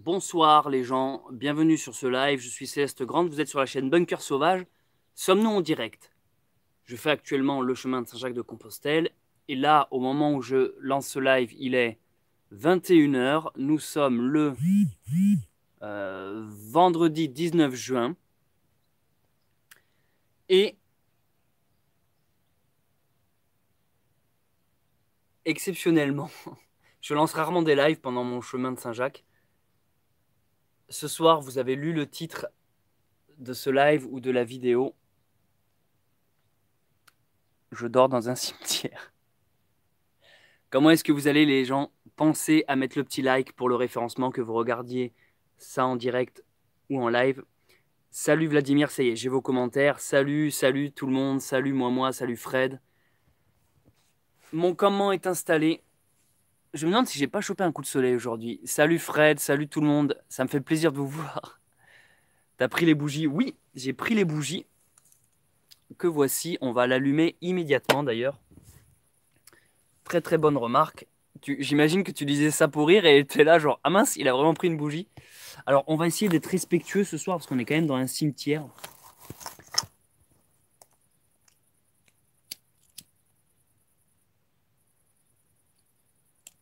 Bonsoir les gens, bienvenue sur ce live, je suis Céleste Grande, vous êtes sur la chaîne Bunker Sauvage. Sommes-nous en direct? Je fais actuellement le chemin de Saint-Jacques-de-Compostelle et là, au moment où je lance ce live, il est 21 h. Nous sommes le vendredi 19 juin et exceptionnellement, je lance rarement des lives pendant mon chemin de Saint-Jacques. Ce soir, vous avez lu le titre de ce live ou de la vidéo. Je dors dans un cimetière. Comment est-ce que vous allez, les gens? Pensez à mettre le petit like pour le référencement, que vous regardiez ça en direct ou en live. Salut Vladimir, ça y est, j'ai vos commentaires. Salut tout le monde. Salut moi, salut Fred. Mon comment est installé. Je me demande si j'ai pas chopé un coup de soleil aujourd'hui. Salut Fred, salut tout le monde. Ça me fait plaisir de vous voir. T'as pris les bougies? Oui, j'ai pris les bougies. Que voici, on va l'allumer immédiatement d'ailleurs. Très très bonne remarque. J'imagine que tu disais ça pour rire et t'es là genre, ah mince, il a vraiment pris une bougie. Alors on va essayer d'être respectueux ce soir parce qu'on est quand même dans un cimetière.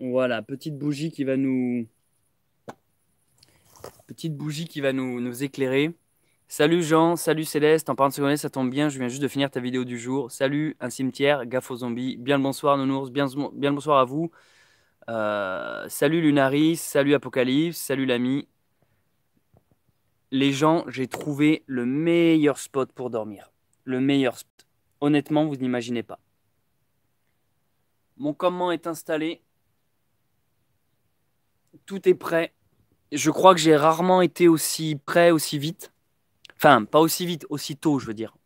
Voilà, petite bougie qui va nous éclairer. Salut Jean, salut Céleste, en parlant de secondaire, ça tombe bien, je viens juste de finir ta vidéo du jour. Salut, un cimetière, gaffe aux zombies. Bien le bonsoir Nounours, bien le bonsoir à vous. Salut Lunaris, salut Apocalypse, salut l'ami. Les gens, j'ai trouvé le meilleur spot pour dormir. Le meilleur spot. Honnêtement, vous n'imaginez pas. Mon campement est installé. Tout est prêt. Je crois que j'ai rarement été aussi prêt, aussi vite. Enfin, pas aussi vite, aussi tôt, je veux dire.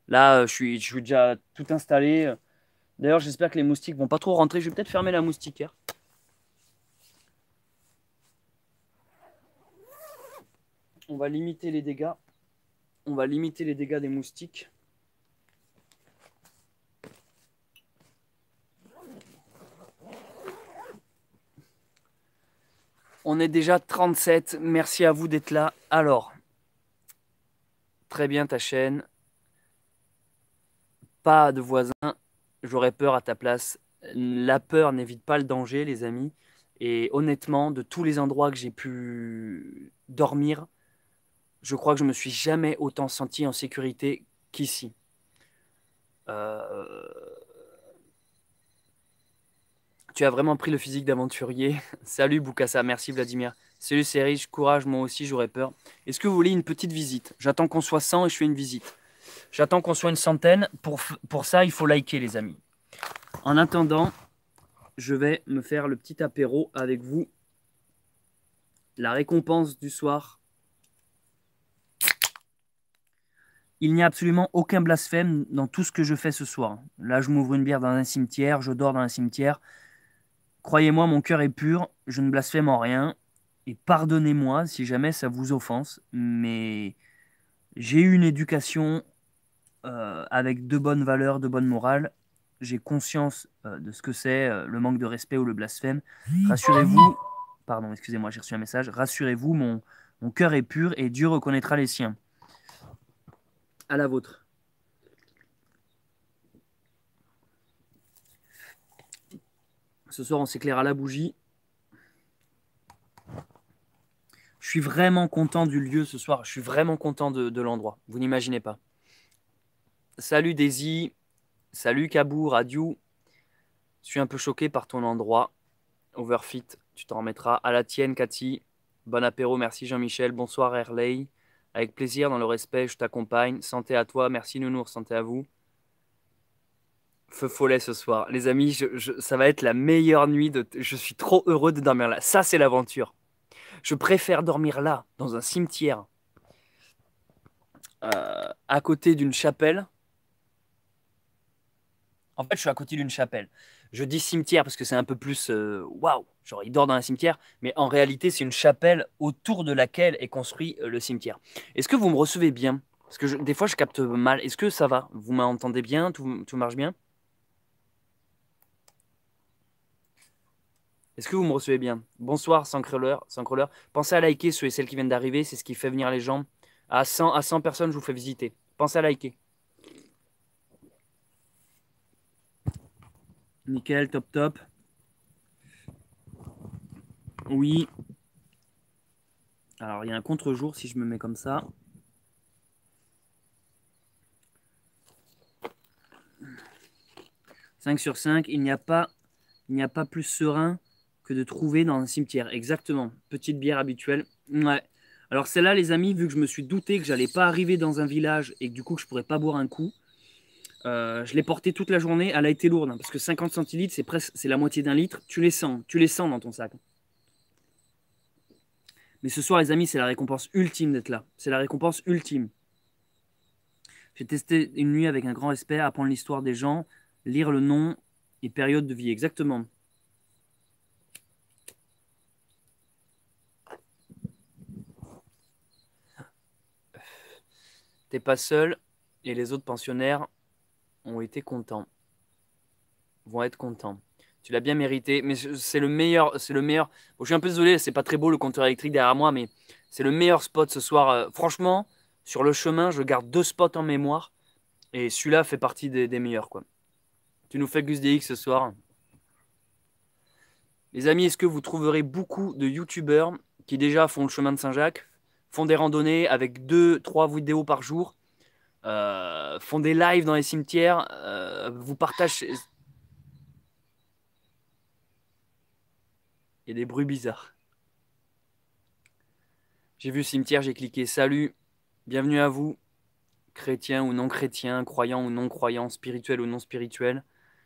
Là, je suis déjà tout installé. D'ailleurs, j'espère que les moustiques vont pas trop rentrer. Je vais peut-être fermer la moustiquaire. On va limiter les dégâts. On va limiter les dégâts des moustiques. On est déjà 37. Merci à vous d'être là. Alors, très bien ta chaîne. Pas de voisins. J'aurais peur à ta place. La peur n'évite pas le danger, les amis. Et honnêtement, de tous les endroits que j'ai pu dormir, je crois que je me suis jamais autant senti en sécurité qu'ici. Tu as vraiment pris le physique d'aventurier. Salut Boukassa, merci Vladimir. Salut c'est riche, courage, moi aussi j'aurais peur. Est-ce que vous voulez une petite visite? J'attends qu'on soit 100 et je fais une visite. J'attends qu'on soit une centaine. Pour ça, il faut liker les amis. En attendant, je vais me faire le petit apéro avec vous. La récompense du soir. Il n'y a absolument aucun blasphème dans tout ce que je fais ce soir. Là, je m'ouvre une bière dans un cimetière, je dors dans un cimetière. Croyez-moi, mon cœur est pur, je ne blasphème en rien. Et pardonnez-moi si jamais ça vous offense, mais j'ai eu une éducation avec de bonnes valeurs, de bonne morale. J'ai conscience de ce que c'est le manque de respect ou le blasphème. Rassurez-vous, pardon, excusez-moi, j'ai reçu un message. Rassurez-vous, mon cœur est pur et Dieu reconnaîtra les siens. À la vôtre. Ce soir, on s'éclaire à la bougie. Je suis vraiment content du lieu ce soir. Je suis vraiment content de l'endroit. Vous n'imaginez pas. Salut Daisy. Salut Kabour, Adieu. Je suis un peu choqué par ton endroit. Overfit, tu t'en remettras. À la tienne, Cathy. Bon apéro, merci Jean-Michel. Bonsoir Herley. Avec plaisir, dans le respect, je t'accompagne. Santé à toi, merci Nounours, santé à vous. Feu follet ce soir. Les amis, ça va être la meilleure nuit. Je suis trop heureux de dormir là. Ça, c'est l'aventure. Je préfère dormir là, dans un cimetière, à côté d'une chapelle. En fait, je suis à côté d'une chapelle. Je dis cimetière parce que c'est un peu plus waouh, genre il dort dans un cimetière, mais en réalité, c'est une chapelle autour de laquelle est construit le cimetière. Est-ce que vous me recevez bien? Parce que des fois, je capte mal. Est-ce que ça va? Vous m'entendez bien? Tout marche bien? Est-ce que vous me recevez bien? Bonsoir, sans crawler, sans crawler. Pensez à liker ceux et celles qui viennent d'arriver, c'est ce qui fait venir les gens. À 100 personnes, je vous fais visiter. Pensez à liker. Nickel, top, top. Oui. Alors, il y a un contre-jour si je me mets comme ça. « 5 sur 5, il n'y a pas plus serein que de trouver dans un cimetière. » Exactement. Petite bière habituelle. Ouais. Alors celle-là, les amis, vu que je me suis douté que j'allais pas arriver dans un village et que du coup que je pourrais pas boire un coup, je l'ai portée toute la journée. Elle a été lourde, hein, parce que 50 centilitres, c'est la moitié d'un litre. Tu les sens dans ton sac. Mais ce soir, les amis, c'est la récompense ultime d'être là. C'est la récompense ultime. J'ai testé une nuit avec un grand respect, apprendre l'histoire des gens, lire le nom et période de vie. Exactement. T'es pas seul et les autres pensionnaires ont été contents. Vont être contents. Tu l'as bien mérité, mais c'est le meilleur, c'est le meilleur. Bon, je suis un peu désolé, c'est pas très beau le compteur électrique derrière moi, mais c'est le meilleur spot ce soir. Franchement, sur le chemin, je garde 2 spots en mémoire et celui-là fait partie des meilleurs, quoi. Tu nous fais Gus DX ce soir. Les amis, est-ce que vous trouverez beaucoup de youtubeurs qui déjà font le chemin de Saint-Jacques, font des randonnées avec 2, 3 vidéos par jour, font des lives dans les cimetières, vous partagent. Il y a des bruits bizarres. J'ai vu cimetière, j'ai cliqué salut, bienvenue à vous, chrétien ou non chrétien, croyant ou non croyant, spirituel ou non spirituel,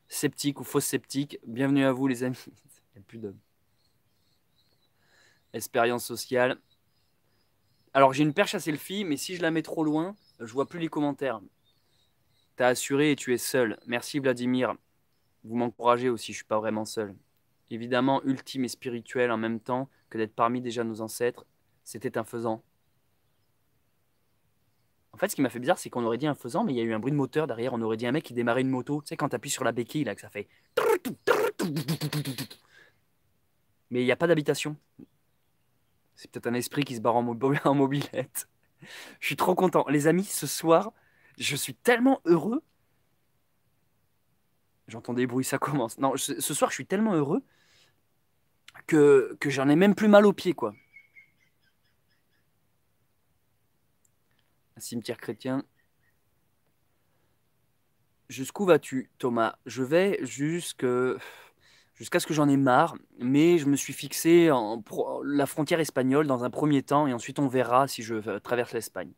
sceptique ou fausse sceptique, bienvenue à vous les amis. Il n'y a plus de expérience sociale. Alors j'ai une perche à selfie, mais si je la mets trop loin, je vois plus les commentaires. T'as assuré et tu es seul. Merci Vladimir. Vous m'encouragez aussi, je suis pas vraiment seul. Évidemment, ultime et spirituel en même temps que d'être parmi déjà nos ancêtres, c'était un faisan. En fait, ce qui m'a fait bizarre, c'est qu'on aurait dit un faisan, mais il y a eu un bruit de moteur derrière. On aurait dit un mec qui démarrait une moto. Tu sais, quand t'appuies sur la béquille, là, que ça fait. Mais il n'y a pas d'habitation. C'est peut-être un esprit qui se barre en mobilette. Je suis trop content. Les amis, ce soir, je suis tellement heureux. J'entends des bruits, ça commence. Non, ce soir, je suis tellement heureux que j'en ai même plus mal aux pieds, quoi. Un cimetière chrétien. Jusqu'où vas-tu, Thomas? Je vais jusqu'à ce que j'en ai marre, mais je me suis fixé la frontière espagnole dans un premier temps, et ensuite on verra si je traverse l'Espagne.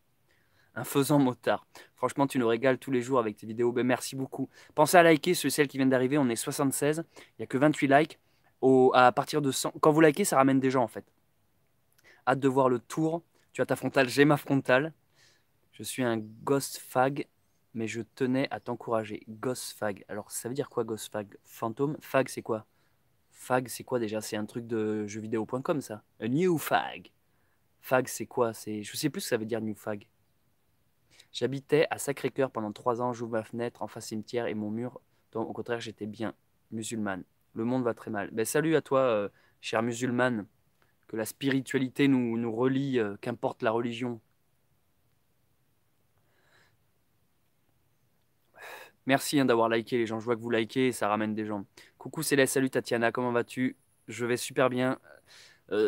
Un faisant motard. Franchement, tu nous régales tous les jours avec tes vidéos. Ben, merci beaucoup. Pensez à liker ceux et celles qui viennent d'arriver. On est 76. Il n'y a que 28 likes. À partir de 100. Quand vous likez, ça ramène des gens en fait. Hâte de voir le tour. Tu as ta frontale, j'ai ma frontale. Je suis un ghost fag, mais je tenais à t'encourager. Ghost fag. Alors, ça veut dire quoi, ghost fag? Fantôme? Fag, c'est quoi? Fag, c'est quoi déjà? C'est un truc de jeuxvideo.com, ça. A new fag. Fag, c'est quoi? Je sais plus ce que ça veut dire, new fag. J'habitais à Sacré-Cœur pendant 3 ans. J'ouvre ma fenêtre en face cimetière et mon mur. Donc, au contraire, j'étais bien musulmane. Le monde va très mal. Ben, salut à toi, chère musulmane. Que la spiritualité nous relie, qu'importe la religion. Merci hein, d'avoir liké les gens. Je vois que vous likez et ça ramène des gens. Coucou Céleste, salut Tatiana, comment vas-tu? Je vais super bien.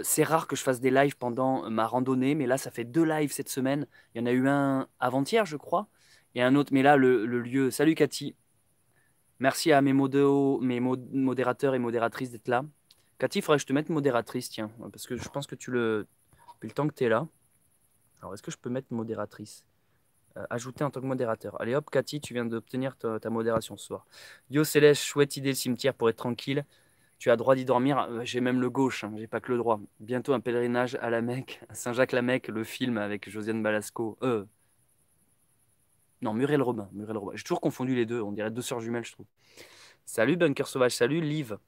C'est rare que je fasse des lives pendant ma randonnée, mais là, ça fait 2 lives cette semaine. Il y en a eu un avant-hier, je crois, et un autre, mais là, le lieu. Salut Cathy. Merci à modérateurs et modératrices d'être là. Cathy, il faudrait que je te mette modératrice, tiens, parce que je pense que depuis le temps que tu es là. Alors, est-ce que je peux mettre modératrice? Ajouter en tant que modérateur. Allez hop, Cathy, tu viens d'obtenir ta modération ce soir. Yo Céleste, chouette idée le cimetière pour être tranquille. Tu as droit d'y dormir. J'ai même le gauche, hein, j'ai pas que le droit. Bientôt un pèlerinage à la Mecque, à Saint-Jacques-la-Mecque, le film avec Josiane Balasco. Non, Muriel Robin. Muriel Robin. J'ai toujours confondu les deux. On dirait 2 sœurs jumelles, je trouve. Salut Bunker Sauvage. Salut Liv.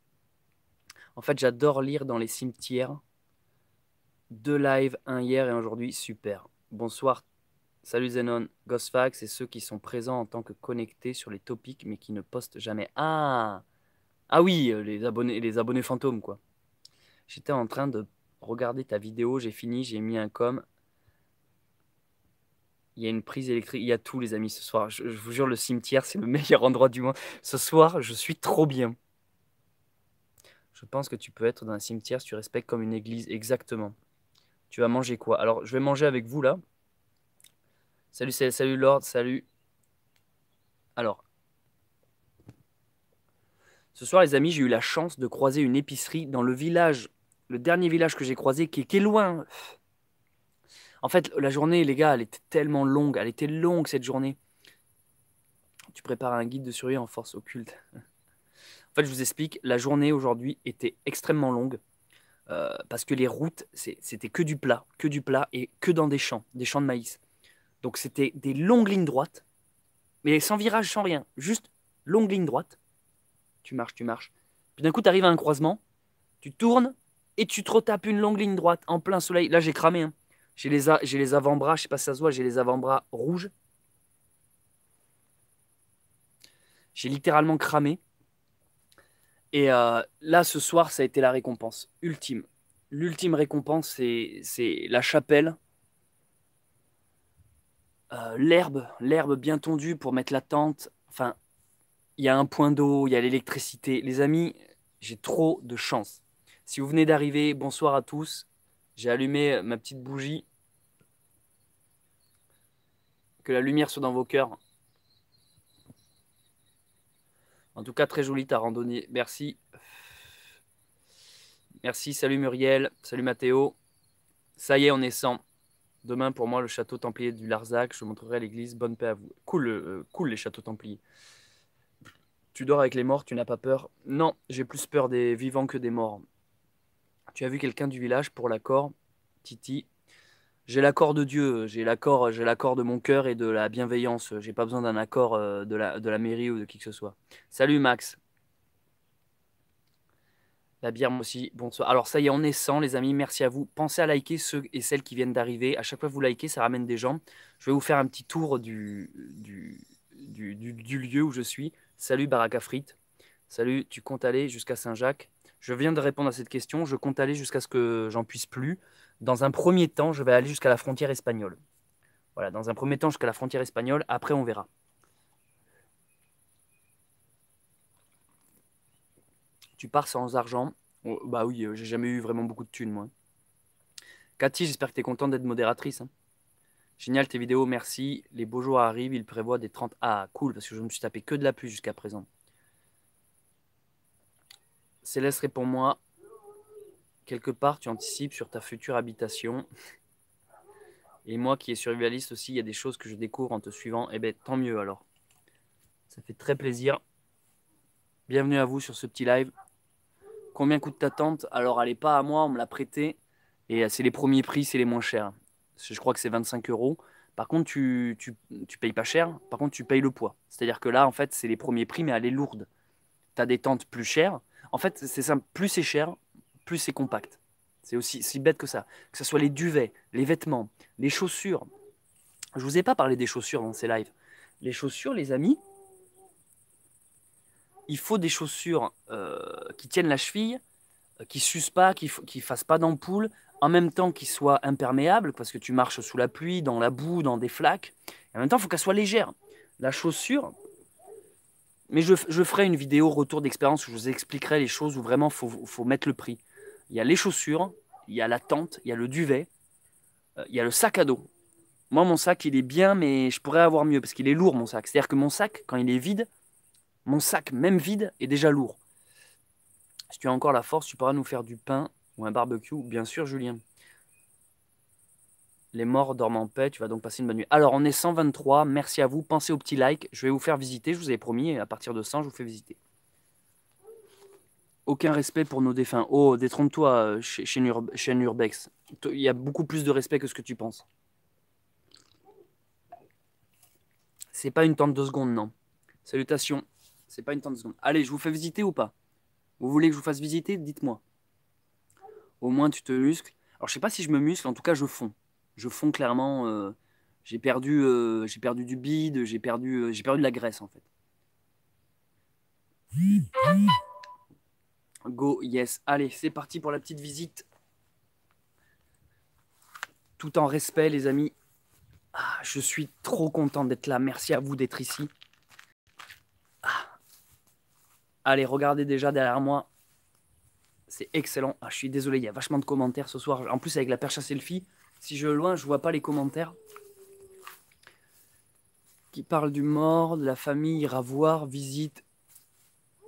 En fait, j'adore lire dans les cimetières. 2 lives, un hier et aujourd'hui. Super. Bonsoir. Salut Zenon. Ghostfax, c'est ceux qui sont présents en tant que connectés sur les topics mais qui ne postent jamais. Ah! Ah oui, les abonnés fantômes, quoi. J'étais en train de regarder ta vidéo, j'ai fini, j'ai mis un com. Il y a une prise électrique, il y a tout les amis ce soir. Je vous jure, le cimetière, c'est le meilleur endroit du monde. Ce soir, je suis trop bien. Je pense que tu peux être dans un cimetière si tu respectes comme une église, exactement. Tu vas manger quoi? Alors, je vais manger avec vous là. Salut, salut Lord, salut. Alors, ce soir les amis, j'ai eu la chance de croiser une épicerie dans le village, le dernier village que j'ai croisé, qui est loin. En fait, la journée, les gars, elle était tellement longue. Elle était longue cette journée. Tu prépares un guide de survie en force occulte. En fait, je vous explique, la journée aujourd'hui était extrêmement longue parce que les routes, c'était que du plat et que dans des champs de maïs. Donc c'était des longues lignes droites, mais sans virage, sans rien. Juste longue ligne droite. Tu marches, tu marches. Puis d'un coup, tu arrives à un croisement, tu tournes et tu te retapes une longue ligne droite en plein soleil. Là, j'ai cramé. Hein. J'ai les avant-bras, je sais pas si ça se voit, j'ai les avant-bras rouges. J'ai littéralement cramé. Et là, ce soir, ça a été la récompense ultime. L'ultime récompense, c'est la chapelle, l'herbe bien tondue pour mettre la tente. Enfin, il y a un point d'eau, il y a l'électricité. Les amis, j'ai trop de chance. Si vous venez d'arriver, bonsoir à tous. J'ai allumé ma petite bougie. Que la lumière soit dans vos cœurs. En tout cas, très jolie ta randonnée. Merci. Merci, salut Muriel, salut Mathéo. Ça y est, on est 100. Demain, pour moi, le château templier du Larzac. Je montrerai l'église. Bonne paix à vous. Cool, cool les châteaux templiers. Tu dors avec les morts, tu n'as pas peur? Non, j'ai plus peur des vivants que des morts. Tu as vu quelqu'un du village pour l'accord, Titi? J'ai l'accord de Dieu, j'ai l'accord de mon cœur et de la bienveillance. J'ai pas besoin d'un accord de la mairie ou de qui que ce soit. Salut Max. La bière, moi aussi. Bonsoir. Alors, ça y est, on est 100, les amis. Merci à vous. Pensez à liker ceux et celles qui viennent d'arriver. À chaque fois que vous likez, ça ramène des gens. Je vais vous faire un petit tour du lieu où je suis. Salut Baraka Frites. Salut, tu comptes aller jusqu'à Saint-Jacques? Je viens de répondre à cette question. Je compte aller jusqu'à ce que j'en puisse plus. Dans un premier temps, je vais aller jusqu'à la frontière espagnole. Voilà, dans un premier temps, jusqu'à la frontière espagnole. Après, on verra. Tu pars sans argent? Oh, bah oui, j'ai jamais eu vraiment beaucoup de thunes, moi. Cathy, j'espère que tu es contente d'être modératrice. Hein. Génial tes vidéos, merci. Les beaux jours arrivent, ils prévoient des 30. Ah, cool, parce que je me suis tapé que de la pluie jusqu'à présent. Céleste, réponds-moi. Quelque part, tu anticipes sur ta future habitation. Et moi qui est survivaliste aussi, il y a des choses que je découvre en te suivant. Eh bien, tant mieux alors. Ça fait très plaisir. Bienvenue à vous sur ce petit live. Combien coûte ta tente? Alors, elle n'est pas à moi, on me l'a prêtée. Et c'est les premiers prix, c'est les moins chers. Je crois que c'est 25 euros. Par contre, tu payes pas cher. Par contre, tu payes le poids. C'est-à-dire que là, en fait, c'est les premiers prix, mais elle est lourde. Tu as des tentes plus chères. En fait, c'est simple. Plus c'est cher, plus c'est compact. C'est aussi si bête que ça. Que ce soit les duvets, les vêtements, les chaussures. Je vous ai pas parlé des chaussures dans ces lives. Les chaussures, les amis, il faut des chaussures qui tiennent la cheville, qui s'usent pas, qui ne fassent pas d'ampoule, en même temps qui soient imperméables, parce que tu marches sous la pluie, dans la boue, dans des flaques. Et en même temps, il faut qu'elle soit légère. La chaussure, mais je ferai une vidéo retour d'expérience où je vous expliquerai les choses où vraiment faut mettre le prix. Il y a les chaussures, il y a la tente, il y a le duvet, il y a le sac à dos. Moi, mon sac, il est bien, mais je pourrais avoir mieux parce qu'il est lourd, mon sac. C'est-à-dire que mon sac, quand il est vide, mon sac, même vide, est déjà lourd. Si tu as encore la force, tu pourras nous faire du pain ou un barbecue. Bien sûr, Julien. Les morts dorment en paix, tu vas donc passer une bonne nuit. Alors, on est 123, merci à vous. Pensez au petit like, je vais vous faire visiter, je vous avais promis, et à partir de 100, je vous fais visiter. Aucun respect pour nos défunts. Oh, détrompe-toi, chaîne Urbex. Il y a beaucoup plus de respect que ce que tu penses. C'est pas une tente de seconde, non. Salutations. C'est pas une tente de seconde. Allez, je vous fais visiter ou pas? Vous voulez que je vous fasse visiter? Dites-moi. Au moins, tu te muscles. Alors, je sais pas si je me muscle, en tout cas, je fonds. Je fonds clairement. J'ai perdu du bide, j'ai perdu de la graisse, en fait. Go, yes. Allez, c'est parti pour la petite visite. Tout en respect, les amis. Ah, je suis trop content d'être là. Merci à vous d'être ici. Ah. Allez, regardez déjà derrière moi. C'est excellent. Ah, je suis désolé, il y a vachement de commentaires ce soir. En plus, avec la perche à selfie, si je vais loin, je vois pas les commentaires. Qui parle du mort, de la famille, ira voir, visite,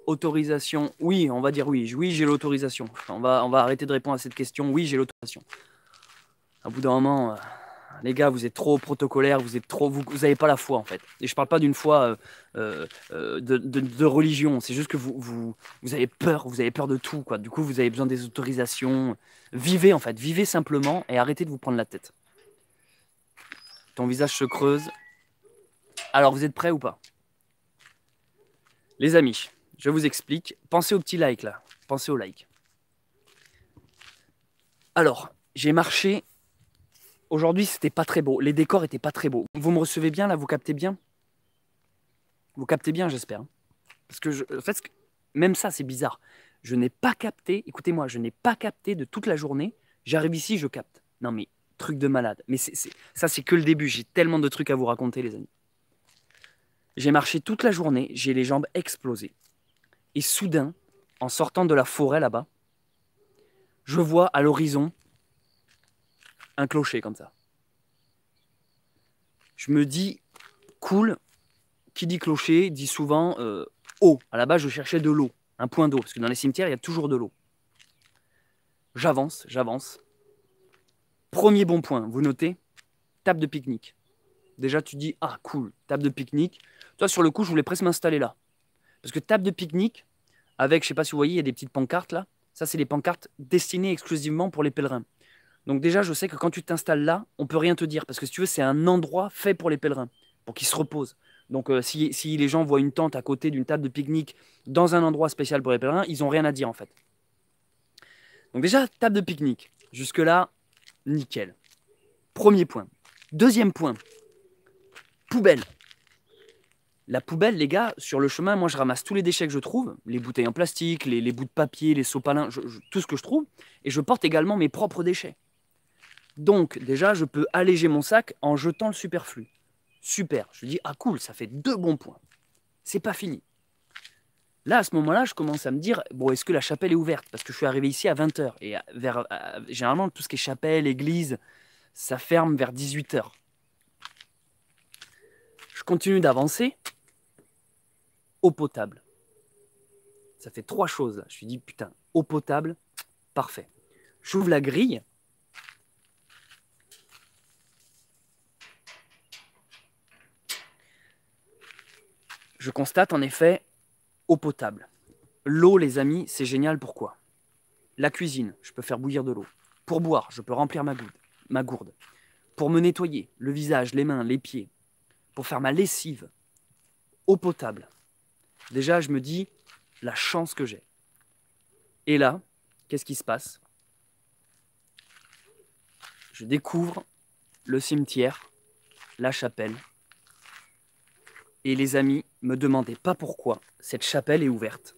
autorisation. Oui, on va dire oui. Oui, j'ai l'autorisation. On va arrêter de répondre à cette question. Oui, j'ai l'autorisation. À bout d'un moment, les gars, vous êtes trop protocolaires, vous avez pas la foi en fait. Et je parle pas d'une foi de religion. C'est juste que vous avez peur de tout quoi. Du coup, vous avez besoin des autorisations. Vivez en fait, vivez simplement et arrêtez de vous prendre la tête. Ton visage se creuse. Alors, vous êtes prêts ou pas? Les amis, je vous explique. Pensez au petit like là. Pensez au like. Alors, j'ai marché. Aujourd'hui, c'était pas très beau. Les décors étaient pas très beaux. Vous me recevez bien là? Vous captez bien? Vous captez bien, j'espère. Parce que, en fait, même ça, c'est bizarre. Je n'ai pas capté, écoutez-moi, je n'ai pas capté de toute la journée. J'arrive ici, je capte. Non mais, truc de malade. Mais ça, c'est que le début. J'ai tellement de trucs à vous raconter, les amis. J'ai marché toute la journée, j'ai les jambes explosées. Et soudain, en sortant de la forêt là-bas, je vois à l'horizon un clocher comme ça. Je me dis, cool, qui dit clocher dit souvent eau. À la base, je cherchais de l'eau, un point d'eau, parce que dans les cimetières, il y a toujours de l'eau. J'avance, j'avance. Premier bon point, vous notez, table de pique-nique. Déjà, tu dis, ah cool, table de pique-nique. Toi, sur le coup, je voulais presque m'installer là. Parce que table de pique-nique, avec, je sais pas si vous voyez, il y a des petites pancartes là. Ça, c'est les pancartes destinées exclusivement pour les pèlerins. Donc déjà, je sais que quand tu t'installes là, on peut rien te dire. Parce que si tu veux, c'est un endroit fait pour les pèlerins, pour qu'ils se reposent. Donc si les gens voient une tente à côté d'une table de pique-nique dans un endroit spécial pour les pèlerins, ils n'ont rien à dire en fait. Donc déjà, table de pique-nique. Jusque-là, nickel. Premier point. Deuxième point, poubelle. La poubelle, les gars, sur le chemin, moi je ramasse tous les déchets que je trouve, les bouteilles en plastique, les bouts de papier, les sopalins, tout ce que je trouve, et je porte également mes propres déchets. Donc déjà, je peux alléger mon sac en jetant le superflu. Super, je dis, ah cool, ça fait 2 bons points. C'est pas fini. Là, à ce moment-là, je commence à me dire, bon, est-ce que la chapelle est ouverte? Parce que je suis arrivé ici à 20 h. Et généralement, tout ce qui est chapelle, église, ça ferme vers 18 h. Je continue d'avancer. Eau potable. Ça fait 3 choses. Je me suis dit, putain, eau potable, parfait. J'ouvre la grille. Je constate en effet eau potable. L'eau, les amis, c'est génial. Pourquoi? La cuisine, je peux faire bouillir de l'eau. Pour boire, je peux remplir ma gourde. Pour me nettoyer, le visage, les mains, les pieds. Pour faire ma lessive, eau potable. Déjà, je me dis, la chance que j'ai. Et là, qu'est-ce qui se passe? Je découvre le cimetière, la chapelle. Et les amis, me demandez pas pourquoi cette chapelle est ouverte.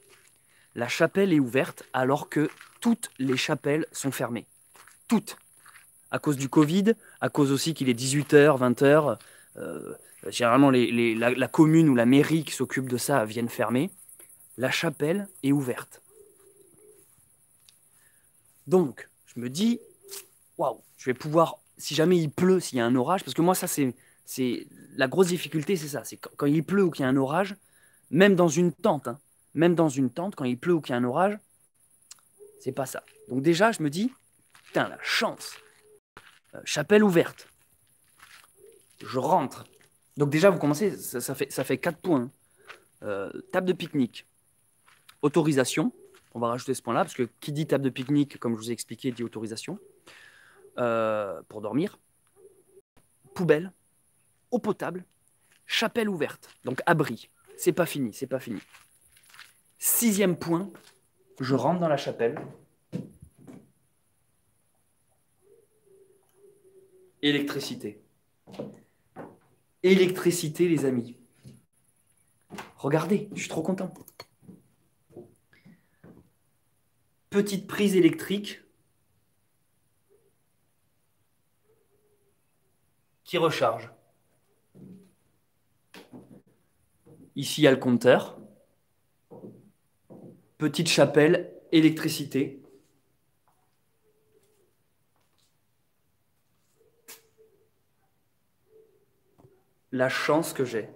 La chapelle est ouverte alors que toutes les chapelles sont fermées. Toutes. À cause du Covid, à cause aussi qu'il est 18 h, 20 h. Généralement, la commune ou la mairie qui s'occupe de ça viennent fermer. La chapelle est ouverte. Donc, je me dis, waouh, je vais pouvoir, si jamais il pleut, s'il y a un orage, parce que moi, ça, c'est la grosse difficulté, c'est ça. C'est quand il pleut ou qu'il y a un orage, même dans une tente, hein, même dans une tente, quand il pleut ou qu'il y a un orage, c'est pas ça. Donc déjà, je me dis, putain, la chance. Chapelle ouverte. Je rentre. Donc déjà, vous commencez, ça fait 4 points. Table de pique-nique. Autorisation. On va rajouter ce point-là, parce que qui dit table de pique-nique, comme je vous ai expliqué, dit autorisation. Pour dormir. Poubelle. Eau potable. Chapelle ouverte. Donc abri. C'est pas fini, c'est pas fini. 6e point. Je rentre dans la chapelle. Électricité. Électricité, les amis. Regardez, je suis trop content. petite prise électrique qui recharge. Ici, il y a le compteur. Petite chapelle, électricité. La chance que j'ai.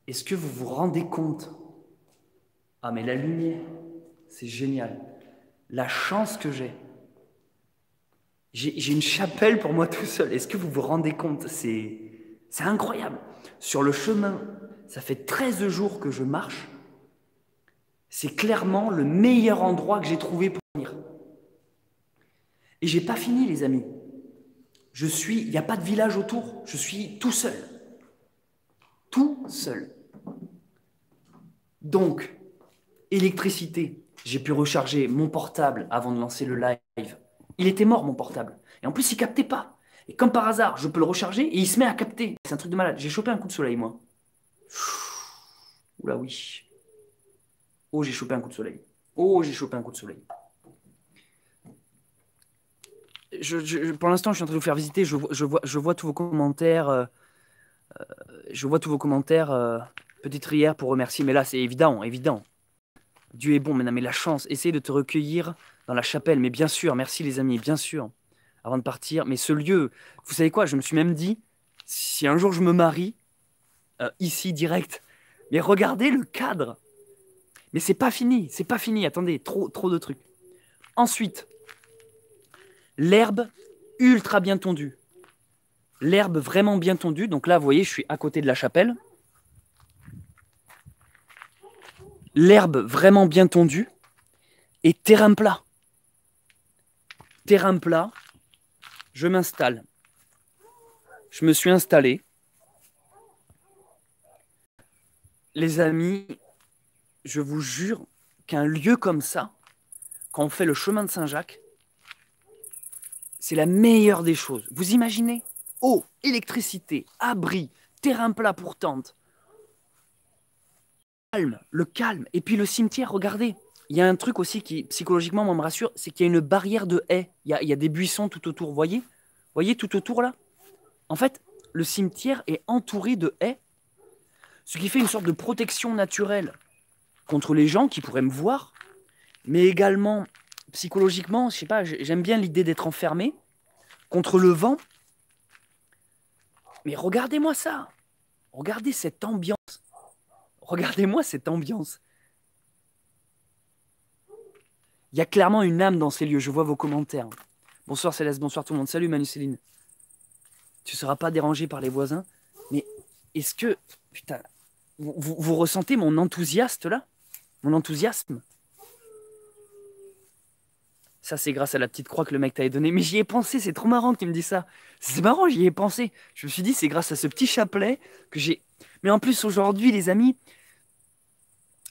Est-ce que vous vous rendez compte? Ah, mais la lumière, c'est génial. La chance que j'ai. J'ai une chapelle pour moi tout seul. Est-ce que vous vous rendez compte? C'est incroyable. Sur le chemin, ça fait 13 jours que je marche. C'est clairement le meilleur endroit que j'ai trouvé pour venir. Et j'ai pas fini, les amis. Il n'y a pas de village autour. Je suis tout seul. Tout seul. Donc, électricité. J'ai pu recharger mon portable avant de lancer le live. Il était mort, mon portable. Et en plus, il captait pas. Et comme par hasard, je peux le recharger et il se met à capter. C'est un truc de malade. J'ai chopé un coup de soleil, moi. Oula, oui. Oh, j'ai chopé un coup de soleil. Oh, j'ai chopé un coup de soleil. Pour l'instant, je suis en train de vous faire visiter. Je vois tous vos commentaires. Je vois tous vos commentaires. Petite rivière pour remercier. Mais là, c'est évident, évident. Dieu est bon. Mais non, mais la chance. Essayez de te recueillir dans la chapelle. Mais bien sûr, merci les amis, bien sûr. Avant de partir. Mais ce lieu, vous savez quoi? Je me suis même dit, si un jour je me marie, ici, direct, mais regardez le cadre. Mais c'est pas fini, c'est pas fini. Attendez, trop de trucs. Ensuite, l'herbe ultra bien tondue. L'herbe vraiment bien tondue. Donc là, vous voyez, je suis à côté de la chapelle. L'herbe vraiment bien tondue. Et terrain plat. Terrain plat. Je m'installe. Je me suis installé. Les amis, je vous jure qu'un lieu comme ça, quand on fait le chemin de Saint-Jacques, c'est la meilleure des choses. Vous imaginez? Eau, électricité, abri, terrain plat pour tente. Le calme. Et puis le cimetière, regardez. Il y a un truc aussi qui, psychologiquement, moi, me rassure, c'est qu'il y a une barrière de haies. Il y a des buissons tout autour, voyez? Voyez tout autour là? En fait, le cimetière est entouré de haies, ce qui fait une sorte de protection naturelle contre les gens qui pourraient me voir, mais également, psychologiquement, je sais pas, j'aime bien l'idée d'être enfermé contre le vent. Mais regardez-moi ça. Regardez cette ambiance. Regardez-moi cette ambiance. Il y a clairement une âme dans ces lieux. Je vois vos commentaires. Bonsoir Céleste, bonsoir tout le monde. Salut Manu Céline. Tu ne seras pas dérangé par les voisins. Mais est-ce que... Putain, vous ressentez mon enthousiasme là? Mon enthousiasme? Ça, c'est grâce à la petite croix que le mec t'avait donnée. Mais j'y ai pensé, c'est trop marrant que tu me dis ça. C'est marrant, j'y ai pensé. Je me suis dit, c'est grâce à ce petit chapelet que j'ai... Mais en plus, aujourd'hui, les amis,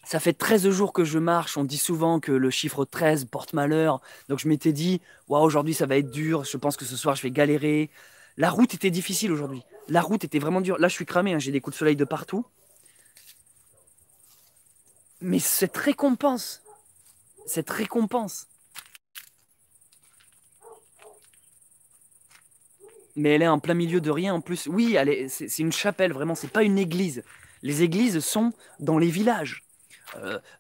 ça fait 13 jours que je marche. On dit souvent que le chiffre 13 porte malheur. Donc je m'étais dit, waouh, aujourd'hui ça va être dur. Je pense que ce soir je vais galérer. La route était difficile aujourd'hui. La route était vraiment dure. Là, je suis cramé. Hein. J'ai des coups de soleil de partout. Mais cette récompense. Mais elle est en plein milieu de rien en plus. Oui, c'est une chapelle, vraiment. C'est pas une église. Les églises sont dans les villages.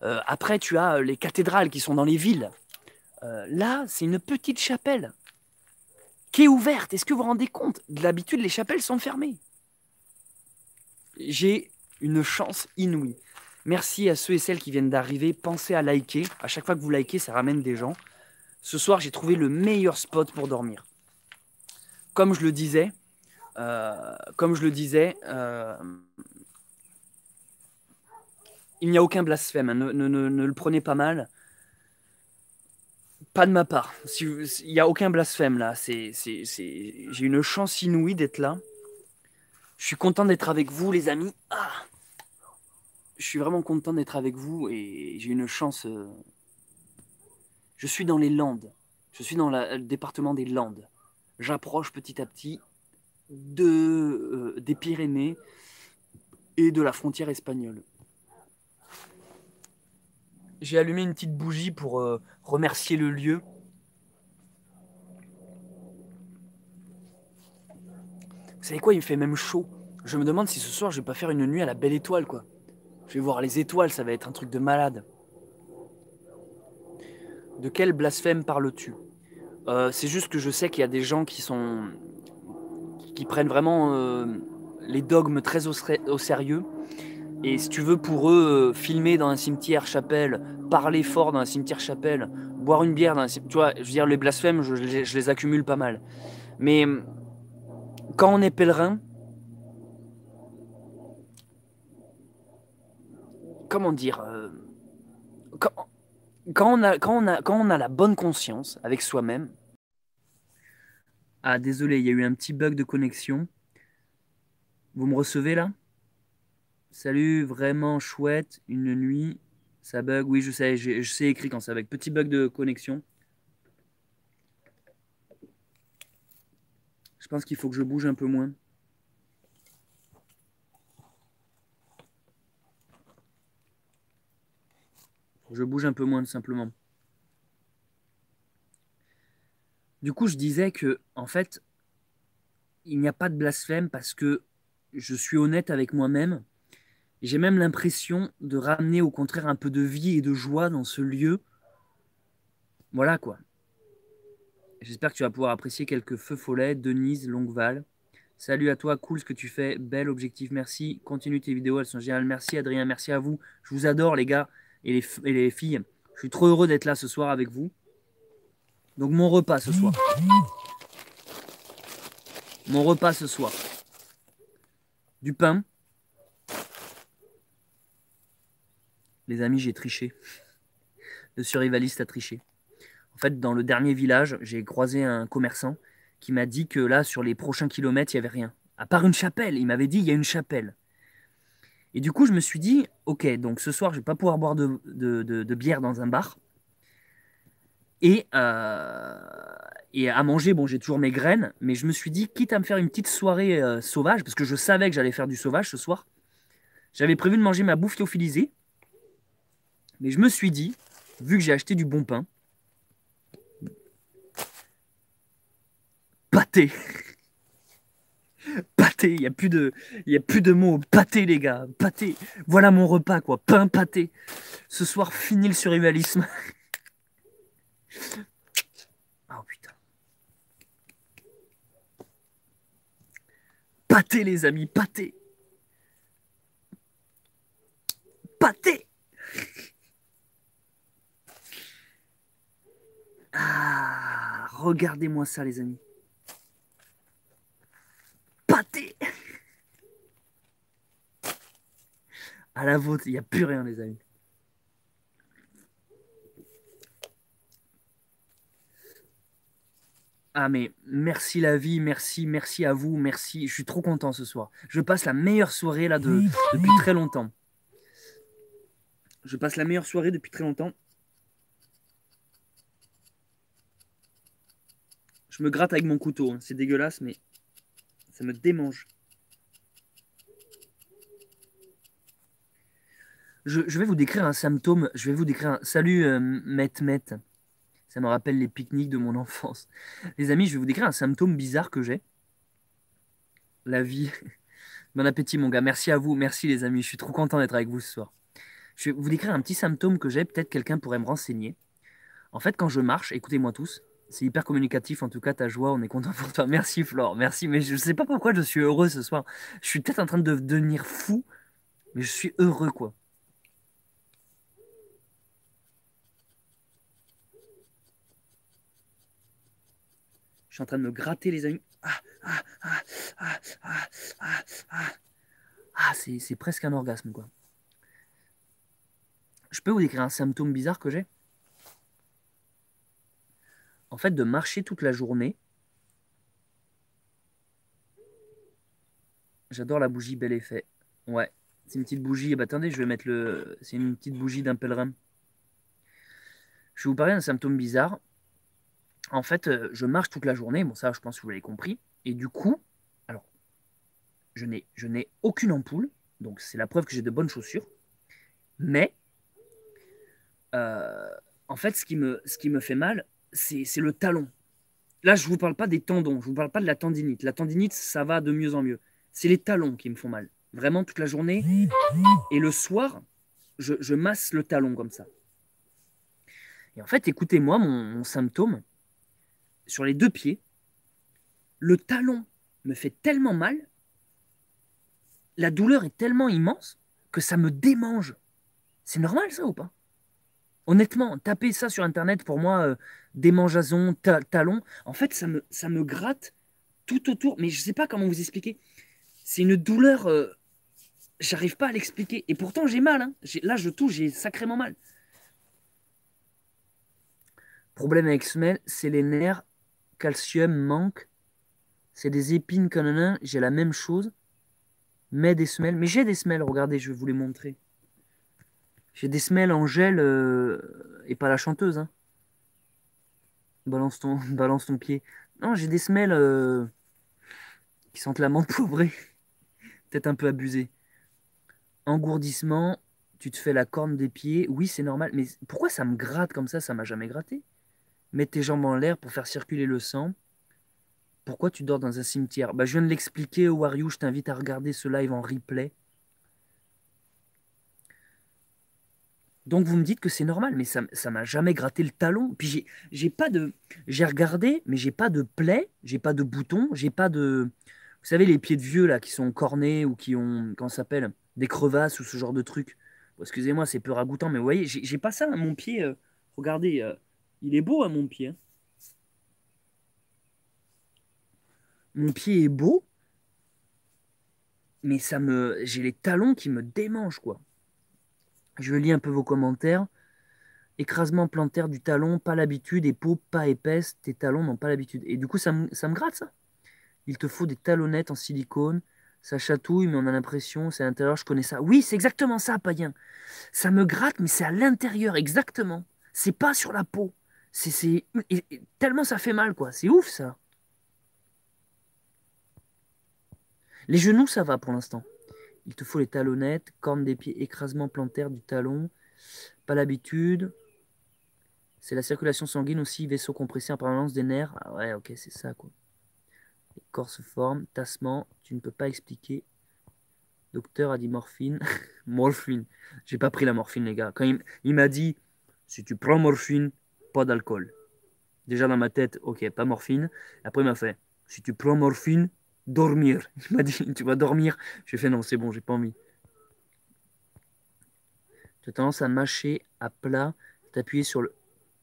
Après, tu as les cathédrales qui sont dans les villes. Là, c'est une petite chapelle qui est ouverte. Est-ce que vous vous rendez compte? D'habitude, les chapelles sont fermées. J'ai une chance inouïe. Merci à ceux et celles qui viennent d'arriver. Pensez à liker. À chaque fois que vous likez, ça ramène des gens. Ce soir, j'ai trouvé le meilleur spot pour dormir. Comme je le disais, il n'y a aucun blasphème. Hein. Ne le prenez pas mal. Pas de ma part. Il n'y a aucun blasphème là. J'ai une chance inouïe d'être là. Je suis content d'être avec vous, les amis. Ah, je suis vraiment content d'être avec vous et j'ai une chance. Je suis dans les Landes. Je suis dans le département des Landes. J'approche petit à petit des Pyrénées et de la frontière espagnole. J'ai allumé une petite bougie pour remercier le lieu. Vous savez quoi, il me fait même chaud. Je me demande si ce soir je vais pas faire une nuit à la belle étoile, quoi. Je vais voir les étoiles, ça va être un truc de malade. De quel blasphème parles-tu? C'est juste que je sais qu'il y a des gens qui prennent vraiment les dogmes très au sérieux. Et si tu veux, pour eux, filmer dans un cimetière chapelle, parler fort dans un cimetière chapelle, boire une bière dans un cimetière... Tu vois, je veux dire, les blasphèmes, je les accumule pas mal. Mais quand on est pèlerin, comment dire quand, quand on a la bonne conscience avec soi-même... Ah, désolé, il y a eu un petit bug de connexion. Vous me recevez là? Salut, vraiment chouette, une nuit, ça bug, oui je sais, je sais écrit quand ça bug, petit bug de connexion. Je pense qu'il faut que je bouge un peu moins. Je bouge un peu moins tout simplement. Du coup je disais que en fait, il n'y a pas de blasphème parce que je suis honnête avec moi-même. J'ai même l'impression de ramener au contraire un peu de vie et de joie dans ce lieu. Voilà quoi. J'espère que tu vas pouvoir apprécier quelques feux follets, Denise, Longueval. Salut à toi, cool ce que tu fais, bel objectif, merci. Continue tes vidéos, elles sont géniales. Merci Adrien, merci à vous. Je vous adore les gars et les filles. Je suis trop heureux d'être là ce soir avec vous. Donc mon repas ce soir. Mon repas ce soir. Du pain. Les amis, j'ai triché. Le survivaliste a triché. En fait, dans le dernier village, j'ai croisé un commerçant qui m'a dit que là, sur les prochains kilomètres, il n'y avait rien. À part une chapelle. Il m'avait dit, il y a une chapelle. Et du coup, je me suis dit, ok, donc ce soir, je vais pas pouvoir boire de bière dans un bar. Et, et à manger, bon, j'ai toujours mes graines, mais je me suis dit, quitte à me faire une petite soirée sauvage, parce que je savais que j'allais faire du sauvage ce soir, j'avais prévu de manger ma bouffe lyophilisée, mais je me suis dit, vu que j'ai acheté du bon pain, pâté, pâté, il y a plus de mots, pâté les gars, pâté, voilà mon repas quoi, pain pâté. Ce soir, fini le survivalisme. Oh putain. Pâté les amis, pâté. Pâté. Ah, regardez-moi ça les amis. Pâté. À la vôtre, il n'y a plus rien les amis. Ah mais merci la vie, merci à vous, merci. Je suis trop content ce soir. Je passe la meilleure soirée là depuis très longtemps. Je passe la meilleure soirée depuis très longtemps. Je me gratte avec mon couteau, hein. C'est dégueulasse mais ça me démange. Je vais vous décrire un symptôme. Je vais vous décrire un... Salut Met Met. Ça me rappelle les pique-niques de mon enfance. Les amis, je vais vous décrire un symptôme bizarre que j'ai. La vie. Bon appétit mon gars. Merci à vous. Merci les amis. Je suis trop content d'être avec vous ce soir. Je vais vous décrire un petit symptôme que j'ai. Peut-être quelqu'un pourrait me renseigner. En fait, quand je marche, écoutez-moi tous, c'est hyper communicatif. En tout cas, ta joie, on est content pour toi. Merci Flore, merci. Mais je ne sais pas pourquoi je suis heureux ce soir. Je suis peut-être en train de devenir fou, mais je suis heureux quoi. Je suis en train de me gratter les amis. C'est presque un orgasme quoi. Je peux vous décrire un symptôme bizarre que j'ai. En fait, de marcher toute la journée. J'adore la bougie bel effet. Ouais, c'est une petite bougie. Bah, attendez, je vais mettre le. C'est une petite bougie d'un pèlerin. Je vais vous parler d'un symptôme bizarre. En fait, je marche toute la journée. Bon, ça, je pense que vous l'avez compris. Et du coup, alors, je n'ai aucune ampoule. Donc, c'est la preuve que j'ai de bonnes chaussures. Mais Euh, en fait, ce qui me fait mal, c'est le talon. Là, je ne vous parle pas des tendons, je ne vous parle pas de la tendinite. La tendinite, ça va de mieux en mieux. C'est les talons qui me font mal. Vraiment toute la journée. Et le soir, je masse le talon comme ça. Et en fait, écoutez-moi mon symptôme. Sur les deux pieds, le talon me fait tellement mal, la douleur est tellement immense que ça me démange. C'est normal ça ou pas? Honnêtement, tapez ça sur internet pour moi, démangeaison, talon. En fait, ça me gratte tout autour, mais je ne sais pas comment vous expliquer. C'est une douleur, j'arrive pas à l'expliquer. Et pourtant, j'ai mal. Hein. Là, je touche, j'ai sacrément mal. Problème avec semelle, c'est les nerfs, calcium manque. C'est des épines canonins, j'ai la même chose. Mais des semelles. Mais j'ai des semelles, regardez, je vais vous les montrer. J'ai des semelles en gel et pas la chanteuse. Hein. Balance ton pied. Non, j'ai des semelles qui sentent la menthe poivrée. Peut-être un peu abusé. Engourdissement, tu te fais la corne des pieds. Oui, c'est normal. Mais pourquoi ça me gratte comme ça? Ça m'a jamais gratté. Mets tes jambes en l'air pour faire circuler le sang. Pourquoi tu dors dans un cimetière? Bah, je viens de l'expliquer au Wario. Je t'invite à regarder ce live en replay. Donc vous me dites que c'est normal, mais ça m'a jamais gratté le talon. Puis j'ai pas de, j'ai regardé, mais j'ai pas de plaie, j'ai pas de boutons, j'ai pas de, vous savez les pieds de vieux là qui sont cornés ou qui ont, comment ça s'appelle, des crevasses ou ce genre de truc. Bon, excusez-moi, c'est peu ragoûtant, mais vous voyez, j'ai pas ça. Hein, mon pied, regardez, il est beau, hein, mon pied. Hein. Mon pied est beau, mais j'ai les talons qui me démangent quoi. Je lis un peu vos commentaires. Écrasement plantaire du talon, pas l'habitude, et peau pas épaisse, tes talons n'ont pas l'habitude. Et du coup, ça me gratte ça. Il te faut des talonnettes en silicone, ça chatouille, mais on a l'impression, c'est à l'intérieur, je connais ça. Oui, c'est exactement ça, païen. Ça me gratte, mais c'est à l'intérieur, exactement. C'est pas sur la peau. Tellement ça fait mal, quoi. C'est ouf, ça. Les genoux, ça va pour l'instant. Il te faut les talonnettes, corne des pieds, écrasement plantaire du talon, pas l'habitude. C'est la circulation sanguine aussi, vaisseau compressé en permanence des nerfs. Ah ouais, ok, c'est ça, quoi. Les corps se forment, tassement, tu ne peux pas expliquer. Docteur a dit morphine. Morphine. J'ai pas pris la morphine, les gars. Quand il m'a dit, si tu prends morphine, pas d'alcool. Déjà dans ma tête, ok, pas morphine. Après, il m'a fait, si tu prends morphine, dormir. Il m'a dit, tu vas dormir. J'ai fait, non, c'est bon, j'ai pas envie. Tu as tendance à mâcher à plat, t'appuyer sur le.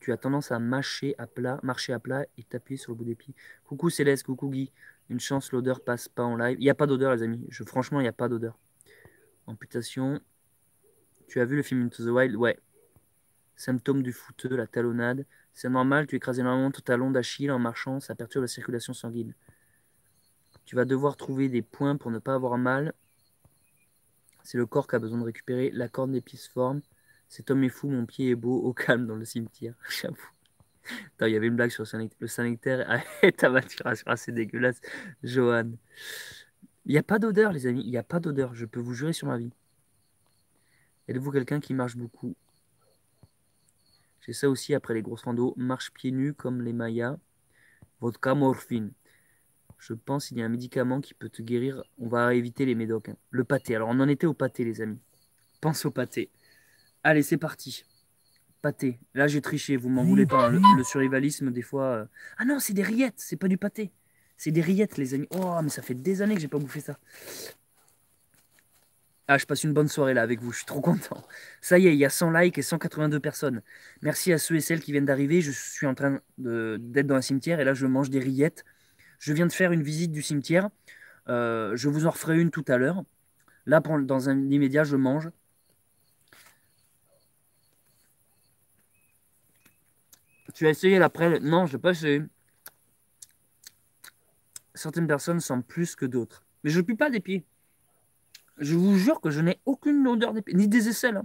Tu as tendance à mâcher à plat, marcher à plat et t'appuyer sur le bout des pieds. Coucou Céleste, coucou Guy. Une chance, l'odeur passe pas en live. Il n'y a pas d'odeur, les amis. Franchement, il n'y a pas d'odeur. Amputation. Tu as vu le film Into the Wild? Ouais. Symptômes du footeux, la talonnade. C'est normal, tu écrases énormément ton talon d'Achille en marchant, ça perturbe la circulation sanguine. Tu vas devoir trouver des points pour ne pas avoir mal. C'est le corps qui a besoin de récupérer. La corne des pieds se forme. Cet homme est fou, mon pied est beau, au calme dans le cimetière. J'avoue. Attends, il y avait une blague sur le sanitaire. Arrête ta maturation, c'est dégueulasse. Johan. Il n'y a pas d'odeur, les amis. Il n'y a pas d'odeur. Je peux vous jurer sur ma vie. Êtes-vous quelqu'un qui marche beaucoup? J'ai ça aussi après les grosses randos. Marche pieds nus comme les Mayas. Vodka morphine. Je pense qu'il y a un médicament qui peut te guérir. On va éviter les médocs. Hein. Le pâté. Alors, on en était au pâté, les amis. Pense au pâté. Allez, c'est parti. Pâté. Là, j'ai triché. Vous m'en voulez pas. Hein. Le survivalisme, des fois. Ah non, c'est des rillettes. C'est pas du pâté. C'est des rillettes, les amis. Oh, mais ça fait des années que j'ai pas bouffé ça. Ah, je passe une bonne soirée là avec vous. Je suis trop content. Ça y est, il y a 100 likes et 182 personnes. Merci à ceux et celles qui viennent d'arriver. Je suis en train d'être dans un cimetière et là, je mange des rillettes. Je viens de faire une visite du cimetière. Je vous en referai une tout à l'heure. Là, dans un immédiat, je mange. Tu as essayé la prêle? Non, je n'ai pas essayé. Certaines personnes sentent plus que d'autres. Mais je ne pue pas des pieds. Je vous jure que je n'ai aucune odeur des pieds, ni des aisselles.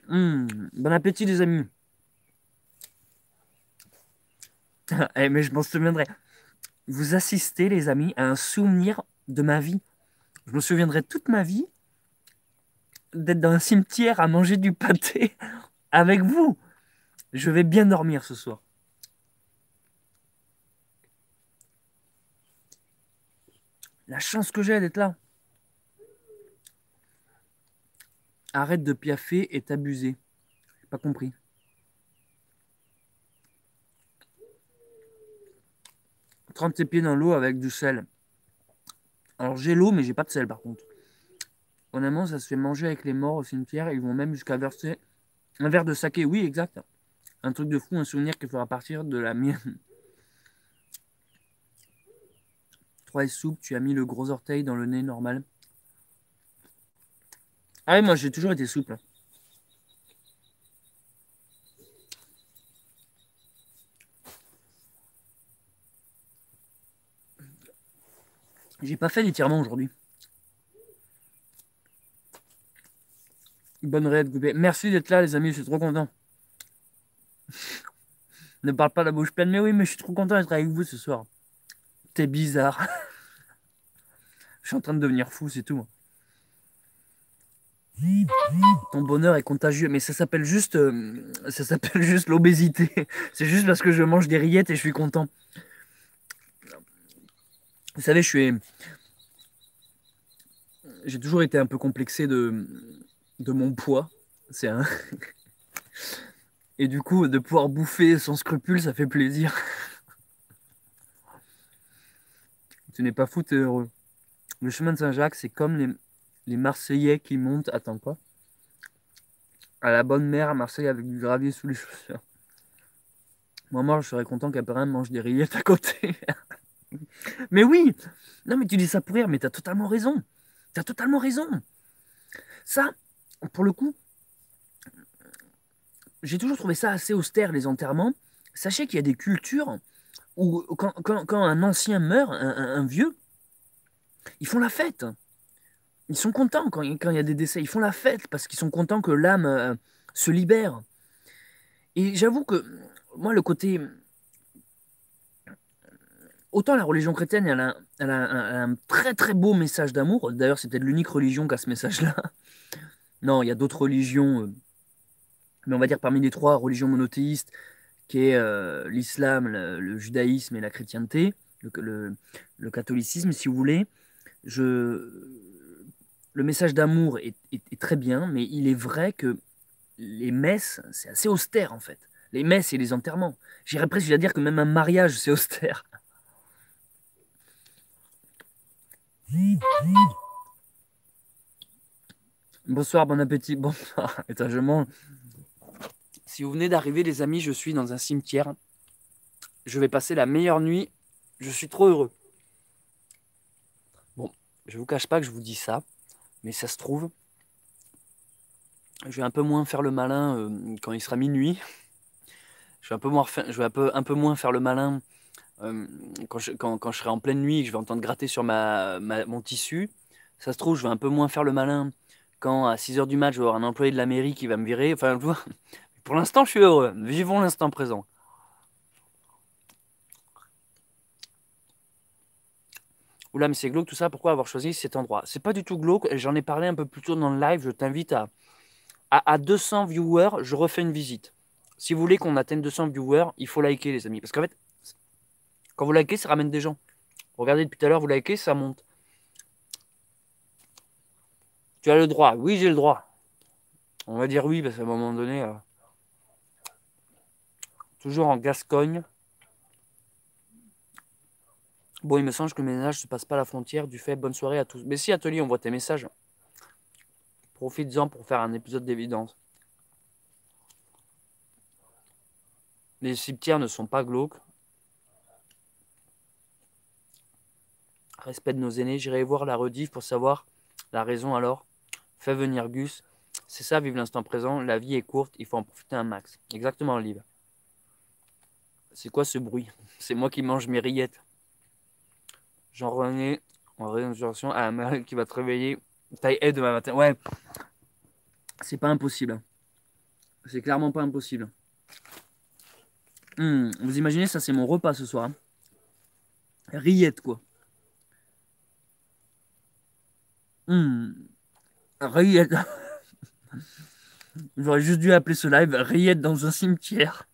Bon appétit, les amis. Mais je m'en souviendrai. Vous assistez, les amis, à un souvenir de ma vie. Je me souviendrai toute ma vie d'être dans un cimetière à manger du pâté avec vous. Je vais bien dormir ce soir. La chance que j'ai d'être là. Arrête de piaffer et t'abuser. J'ai pas compris. 30 tes pieds dans l'eau avec du sel. Alors j'ai l'eau, mais j'ai pas de sel par contre. Honnêtement, ça se fait manger avec les morts au cimetière. Ils vont même jusqu'à verser un verre de saké. Oui, exact. Un truc de fou, un souvenir qui fera partir de la mienne. 3 soupe, tu as mis le gros orteil dans le nez normal. Ah oui, moi j'ai toujours été souple. J'ai pas fait d'étirement aujourd'hui. Bonne raid, coupé. Merci d'être là, les amis, je suis trop content. Ne parle pas la bouche pleine, mais oui, mais je suis trop content d'être avec vous ce soir. T'es bizarre. Je suis en train de devenir fou, c'est tout. Ton bonheur est contagieux, mais ça s'appelle juste l'obésité. C'est juste parce que je mange des rillettes et je suis content. Vous savez, j'ai toujours été un peu complexé de mon poids. C'est un... Et du coup, de pouvoir bouffer sans scrupule, ça fait plaisir. Tu n'es pas fou, t'es heureux. Le chemin de Saint-Jacques, c'est comme les Marseillais qui montent. Attends, quoi? À la bonne mère à Marseille avec du gravier sous les chaussures. Moi, je serais content qu'Aperin mange des rillettes à côté. Mais oui! Non, mais tu dis ça pour rire, mais t'as totalement raison. T'as totalement raison. Ça, pour le coup, j'ai toujours trouvé ça assez austère, les enterrements. Sachez qu'il y a des cultures où, quand un ancien meurt, un vieux, ils font la fête. Ils sont contents quand il y a des décès. Ils font la fête parce qu'ils sont contents que l'âme se libère. Et j'avoue que moi, le côté. Autant la religion chrétienne, elle a un très très beau message d'amour. D'ailleurs, c'est peut-être l'unique religion qui a ce message-là. Non, il y a d'autres religions, mais on va dire parmi les trois religions monothéistes, qui est l'islam, le judaïsme et la chrétienté, le catholicisme, si vous voulez. Je, le message d'amour est très bien, mais il est vrai que les messes, c'est assez austère en fait. Les messes et les enterrements. J'irais presque à dire que même un mariage, c'est austère. Bonsoir, bon appétit, bonsoir. Attends, je mange. Si vous venez d'arriver, les amis, je suis dans un cimetière. Je vais passer la meilleure nuit. Je suis trop heureux. Bon, je vous cache pas que je vous dis ça, mais ça se trouve, je vais un peu moins faire le malin quand il sera minuit. Je vais un peu moins faire le malin quand je serai en pleine nuit et que je vais entendre gratter sur mon tissu. Ça se trouve, je vais un peu moins faire le malin quand à 6 heures du match, je vais avoir un employé de la mairie qui va me virer. Enfin, pour l'instant, je suis heureux. Vivons l'instant présent. Oula, mais c'est glauque tout ça. Pourquoi avoir choisi cet endroit? C'est pas du tout glauque. J'en ai parlé un peu plus tôt dans le live. Je t'invite à 200 viewers, je refais une visite. Si vous voulez qu'on atteigne 200 viewers, il faut liker, les amis. Parce qu'en fait, quand vous likez, ça ramène des gens. Regardez depuis tout à l'heure, vous likez, ça monte. Tu as le droit. Oui, j'ai le droit. On va dire oui, parce qu'à un moment donné, toujours en Gascogne. Bon, il me semble que le ménage ne se passe pas la frontière du fait bonne soirée à tous. Mais si, Atelier, on voit tes messages. Profites-en pour faire un épisode d'évidence. Les cimetières ne sont pas glauques. Respect de nos aînés. J'irai voir la rediff pour savoir la raison alors. Fais venir Gus. C'est ça, vivre l'instant présent. La vie est courte, il faut en profiter un max. Exactement, Olive. C'est quoi ce bruit? C'est moi qui mange mes rillettes. J'en revenais en réinsurrection à la mère qui va te réveiller. Taille A demain matin. Ouais, c'est pas impossible. C'est clairement pas impossible. Vous imaginez, ça c'est mon repas ce soir. Rillettes, quoi. Rillettes. J'aurais juste dû appeler ce live Rillettes dans un cimetière.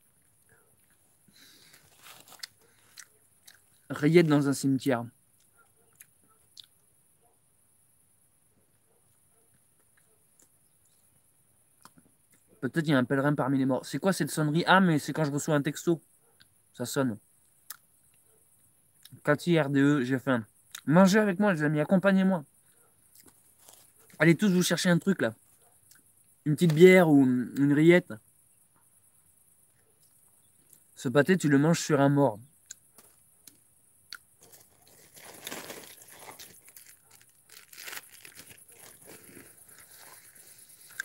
Rillettes dans un cimetière. Peut-être il y a un pèlerin parmi les morts. C'est quoi cette sonnerie? Ah, mais c'est quand je reçois un texto. Ça sonne. Cathy RDE, j'ai faim. Mangez avec moi, les amis, accompagnez-moi. Allez tous vous chercher un truc là. Une petite bière ou une rillette. Ce pâté, tu le manges sur un mort.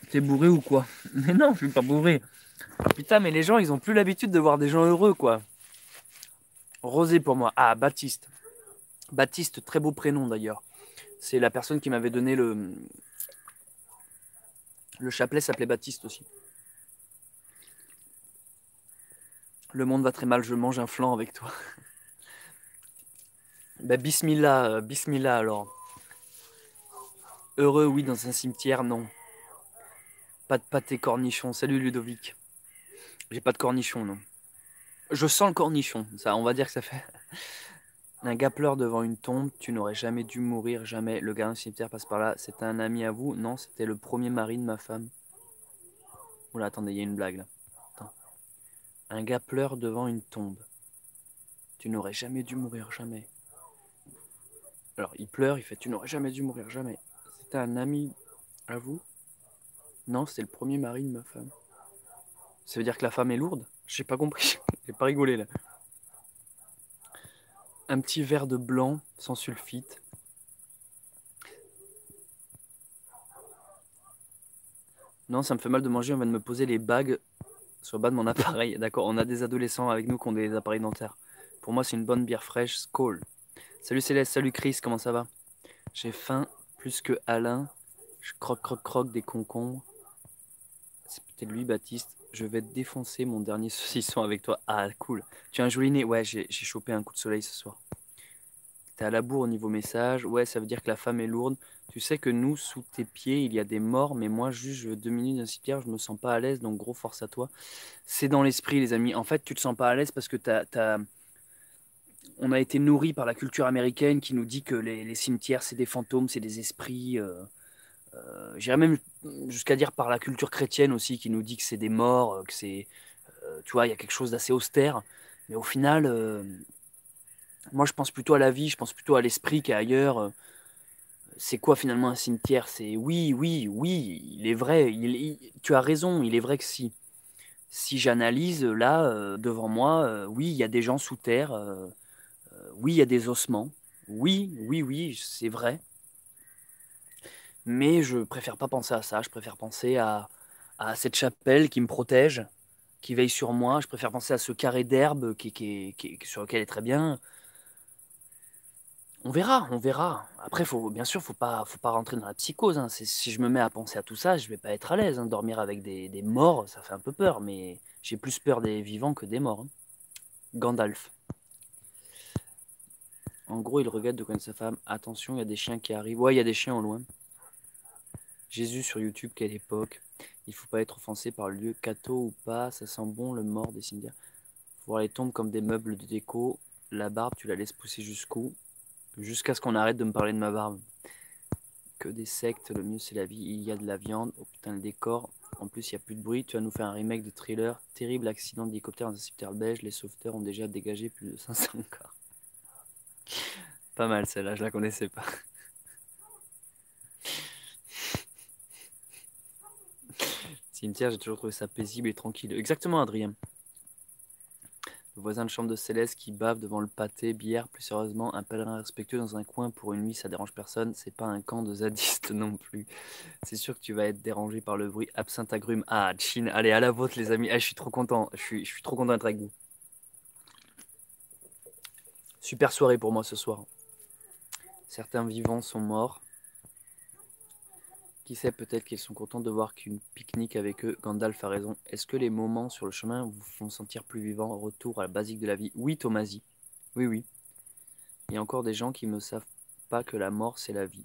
T'es bourré ou quoi? Mais non, je suis pas bourré. Putain, mais les gens, ils ont plus l'habitude de voir des gens heureux, quoi. Rosé pour moi. Ah, Baptiste. Baptiste, très beau prénom d'ailleurs. C'est la personne qui m'avait donné le chapelet, s'appelait Baptiste aussi. Le monde va très mal, je mange un flan avec toi. Bah, bismillah, bismillah alors. Heureux, oui, dans un cimetière, non. Pas de pâté cornichon. Salut Ludovic. J'ai pas de cornichon, non. Je sens le cornichon, ça, on va dire que ça fait. Un gars pleure devant une tombe, tu n'aurais jamais dû mourir, jamais. Le gars du cimetière passe par là. C'était un ami à vous? Non, c'était le premier mari de ma femme. Oula, attendez, il y a une blague là. Attends. Un gars pleure devant une tombe. Tu n'aurais jamais dû mourir, jamais. Alors, il pleure, il fait tu n'aurais jamais dû mourir, jamais. C'était un ami à vous? Non, c'était le premier mari de ma femme. Ça veut dire que la femme est lourde? J'ai pas compris. J'ai pas rigolé là. Un petit verre de blanc sans sulfite. Non, ça me fait mal de manger, on vient de me poser les bagues sur le bas de mon appareil. D'accord, on a des adolescents avec nous qui ont des appareils dentaires. Pour moi, c'est une bonne bière fraîche. Skål. Salut Céleste, salut Chris, comment ça va? J'ai faim plus que Alain. Je croque, croque, croque des concombres. C'est peut-être lui, Baptiste. Je vais te défoncer mon dernier saucisson avec toi. Ah, cool. Tu as un joli nez. Ouais, j'ai chopé un coup de soleil ce soir. T'es à la bourre au niveau message. Ouais, ça veut dire que la femme est lourde. Tu sais que nous, sous tes pieds, il y a des morts, mais moi, juste, je veux 2 minutes d'un cimetière, je me sens pas à l'aise, donc gros force à toi. C'est dans l'esprit, les amis. En fait, tu te sens pas à l'aise parce que on a été nourri par la culture américaine qui nous dit que les cimetières, c'est des fantômes, c'est des esprits. J'irais même jusqu'à dire par la culture chrétienne aussi qui nous dit que c'est des morts, que c'est, tu vois, il y a quelque chose d'assez austère. Mais au final, moi, je pense plutôt à la vie, je pense plutôt à l'esprit qui est ailleurs. C'est quoi finalement un cimetière? C'est oui, oui, oui, il est vrai. Tu as raison, il est vrai que si j'analyse là devant moi, oui, il y a des gens sous terre, oui, il y a des ossements, oui, oui, oui, c'est vrai. Mais je préfère pas penser à ça. Je préfère penser à cette chapelle qui me protège, qui veille sur moi. Je préfère penser à ce carré d'herbe sur lequel est très bien. On verra, on verra. Après, bien sûr, faut pas rentrer dans la psychose, hein. Si je me mets à penser à tout ça, je vais pas être à l'aise, hein. Dormir avec des morts, ça fait un peu peur, mais j'ai plus peur des vivants que des morts, hein. Gandalf. En gros, il regrette de connaître sa femme. Attention, il y a des chiens qui arrivent. Ouais, il y a des chiens au loin. Jésus sur YouTube, quelle époque. Il faut pas être offensé par le lieu, catho ou pas, ça sent bon le mort des cimetières. Faut voir les tombes comme des meubles de déco. La barbe, tu la laisses pousser jusqu'où? Jusqu'à ce qu'on arrête de me parler de ma barbe. Que des sectes, le mieux c'est la vie, il y a de la viande. Oh putain, le décor. En plus, il n'y a plus de bruit. Tu vas nous faire un remake de Thriller. Terrible accident d'hélicoptère dans un cimetière belge. Les sauveteurs ont déjà dégagé plus de 500 corps. Pas mal celle-là, je la connaissais pas. Cimetière, j'ai toujours trouvé ça paisible et tranquille. Exactement, Adrien. Le voisin de chambre de Céleste qui bave devant le pâté, bière, plus sérieusement, un pèlerin respectueux dans un coin pour une nuit, ça dérange personne, c'est pas un camp de zadistes non plus. C'est sûr que tu vas être dérangé par le bruit. Absinthe agrumes. Ah, chin, allez, à la vôtre les amis. Ah, je suis trop content, je suis trop content d'être avec vous. Super soirée pour moi ce soir. Certains vivants sont morts. Qui sait, peut-être qu'ils sont contents de voir qu'une pique-nique avec eux. Gandalf a raison. Est-ce que les moments sur le chemin vous font sentir plus vivant? Retour à la basique de la vie. Oui, Tomasi. Oui, oui. Il y a encore des gens qui ne savent pas que la mort, c'est la vie.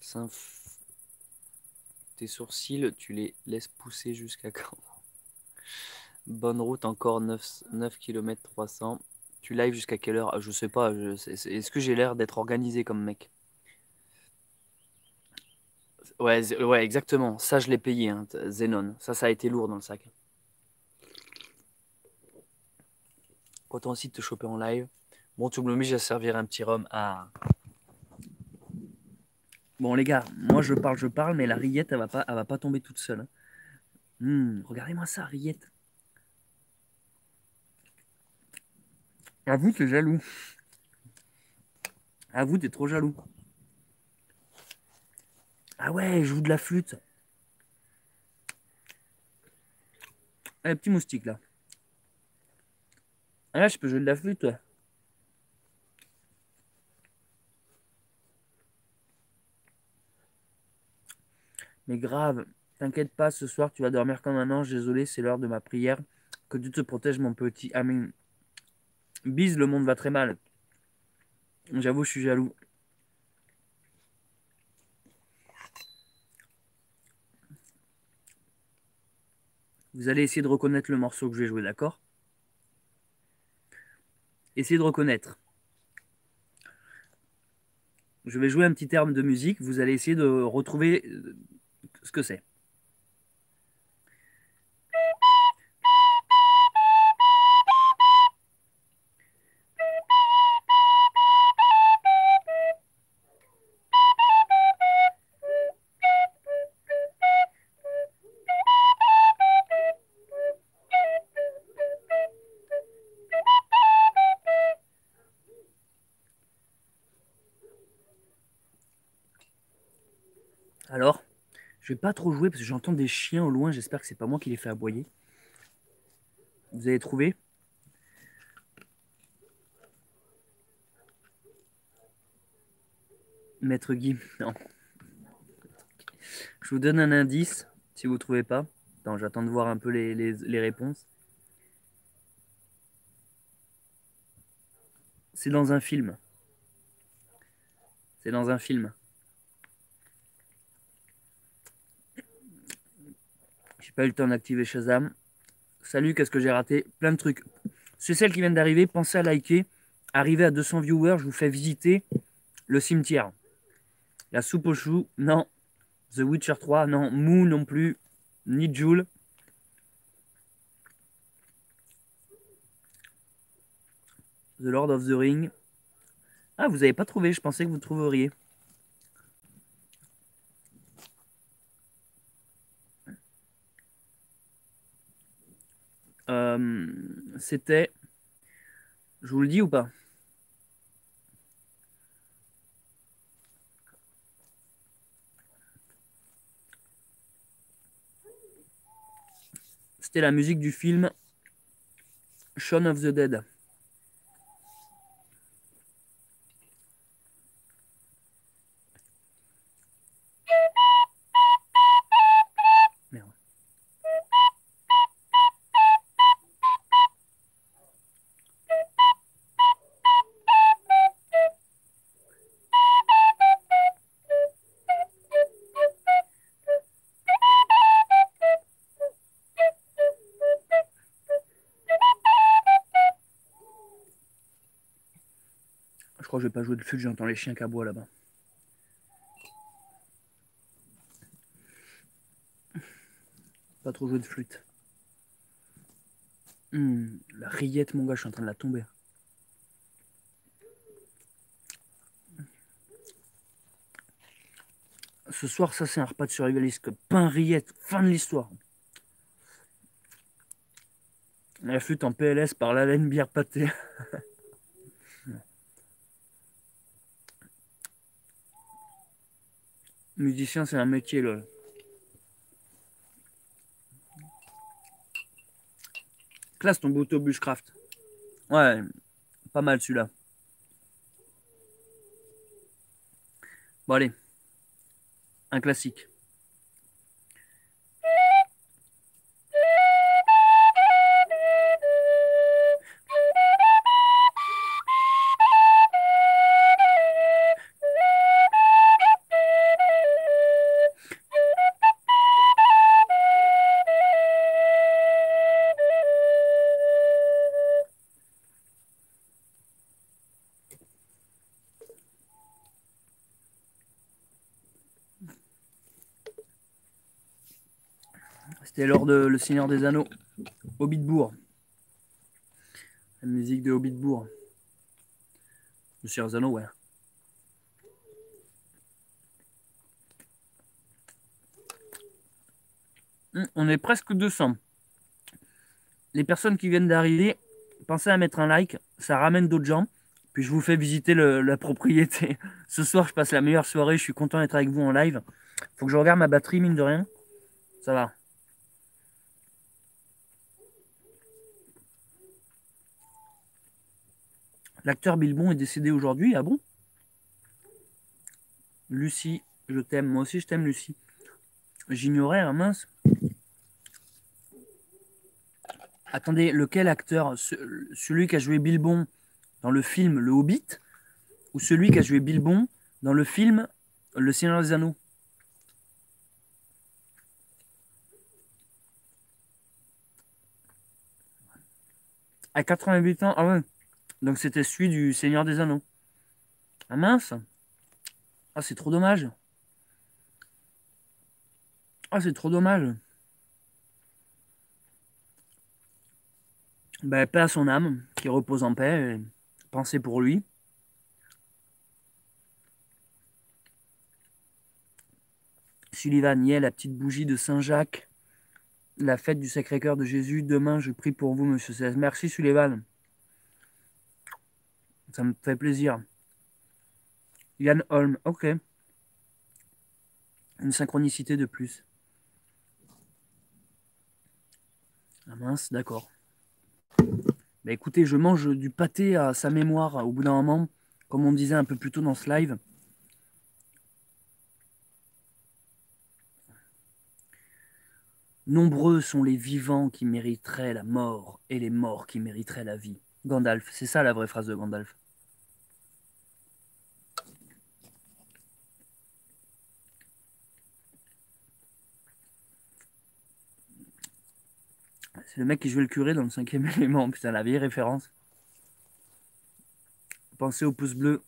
Synthétique tes sourcils, tu les laisses pousser jusqu'à quand? Bonne route, encore 9 km 300. Tu live jusqu'à quelle heure? Je sais pas. Est-ce que j'ai l'air d'être organisé comme mec? Ouais, ouais, exactement. Ça, je l'ai payé, hein, Zenon. Ça a été lourd dans le sac. Content aussi de te choper en live. Bon, tu m'obliges à servir un petit rhum. Ah. Bon, les gars, moi je parle, mais la rillette, elle va pas tomber toute seule, hein. Regardez-moi ça, rillette. À vous, t'es jaloux. À vous, t'es trop jaloux. Ah ouais, je joue de la flûte. Ah, petit moustique là. Ah là, je peux jouer de la flûte, ouais. Mais grave, t'inquiète pas, ce soir tu vas dormir comme un ange. Désolé, c'est l'heure de ma prière. Que Dieu te protège, mon petit. Amen. Bise, le monde va très mal. J'avoue, je suis jaloux. Vous allez essayer de reconnaître le morceau que je vais jouer, d'accord? Essayez de reconnaître. Je vais jouer un petit terme de musique. Vous allez essayer de retrouver ce que c'est. Alors, je vais pas trop jouer parce que j'entends des chiens au loin. J'espère que c'est pas moi qui les fais aboyer. Vous avez trouvé? Maître Guy. Non. Je vous donne un indice si vous ne trouvez pas. Attends, j'attends de voir un peu les réponses. C'est dans un film. C'est dans un film. J'ai pas eu le temps d'activer Shazam. Salut, qu'est-ce que j'ai raté? Plein de trucs. C'est celles qui viennent d'arriver. Pensez à liker. Arrivé à 200 viewers, je vous fais visiter le cimetière. La soupe aux choux, non. The Witcher 3, non. Moo non plus. Ni Joule. The Lord of the Ring. Ah, vous n'avez pas trouvé, je pensais que vous trouveriez. C'était. Je vous le dis ou pas? C'était la musique du film Shaun of the Dead. Merde. Je crois que je vais pas jouer de flûte, j'entends les chiens qui aboient là-bas. Pas trop jouer de flûte. La rillette, mon gars, je suis en train de la tomber. Ce soir, ça, c'est un repas de survivaliste. Pain, rillette, fin de l'histoire. La flûte en PLS par la laine bière pâtée. Musicien, c'est un métier, lol. Classe ton bouteau bushcraft. Ouais, pas mal celui-là. Bon, allez. Un classique. C'était lors de Le Seigneur des Anneaux, Hobbitbourg. La musique de Hobbitbourg. Le Seigneur des Anneaux, ouais. On est presque 200. Les personnes qui viennent d'arriver, pensez à mettre un like, ça ramène d'autres gens. Puis je vous fais visiter la propriété. Ce soir, je passe la meilleure soirée, je suis content d'être avec vous en live. Faut que je regarde ma batterie, mine de rien. Ça va. L'acteur Bilbon est décédé aujourd'hui, ah bon? Lucie, je t'aime. Moi aussi, je t'aime, Lucie. J'ignorais, hein, mince. Attendez, lequel acteur? Celui qui a joué Bilbon dans le film Le Hobbit ou celui qui a joué Bilbon dans le film Le Seigneur des Anneaux? À 88 ans? Ah ouais. Donc c'était celui du Seigneur des Anneaux. Ah mince. Ah, c'est trop dommage. Ah, c'est trop dommage. Ben, paix à son âme, qui repose en paix. Pensez pour lui. Sullivan, yeah, la petite bougie de Saint-Jacques. La fête du Sacré-Cœur de Jésus. Demain, je prie pour vous, monsieur César. Merci, Sullivan. Ça me fait plaisir. Yann Holm, ok. Une synchronicité de plus. Ah mince, d'accord. Bah écoutez, je mange du pâté à sa mémoire au bout d'un moment, comme on disait un peu plus tôt dans ce live. Nombreux sont les vivants qui mériteraient la mort et les morts qui mériteraient la vie. Gandalf, c'est ça la vraie phrase de Gandalf. C'est le mec qui jouait le curé dans le 5e élément. Putain, la vieille référence. Pensez au pouce bleu.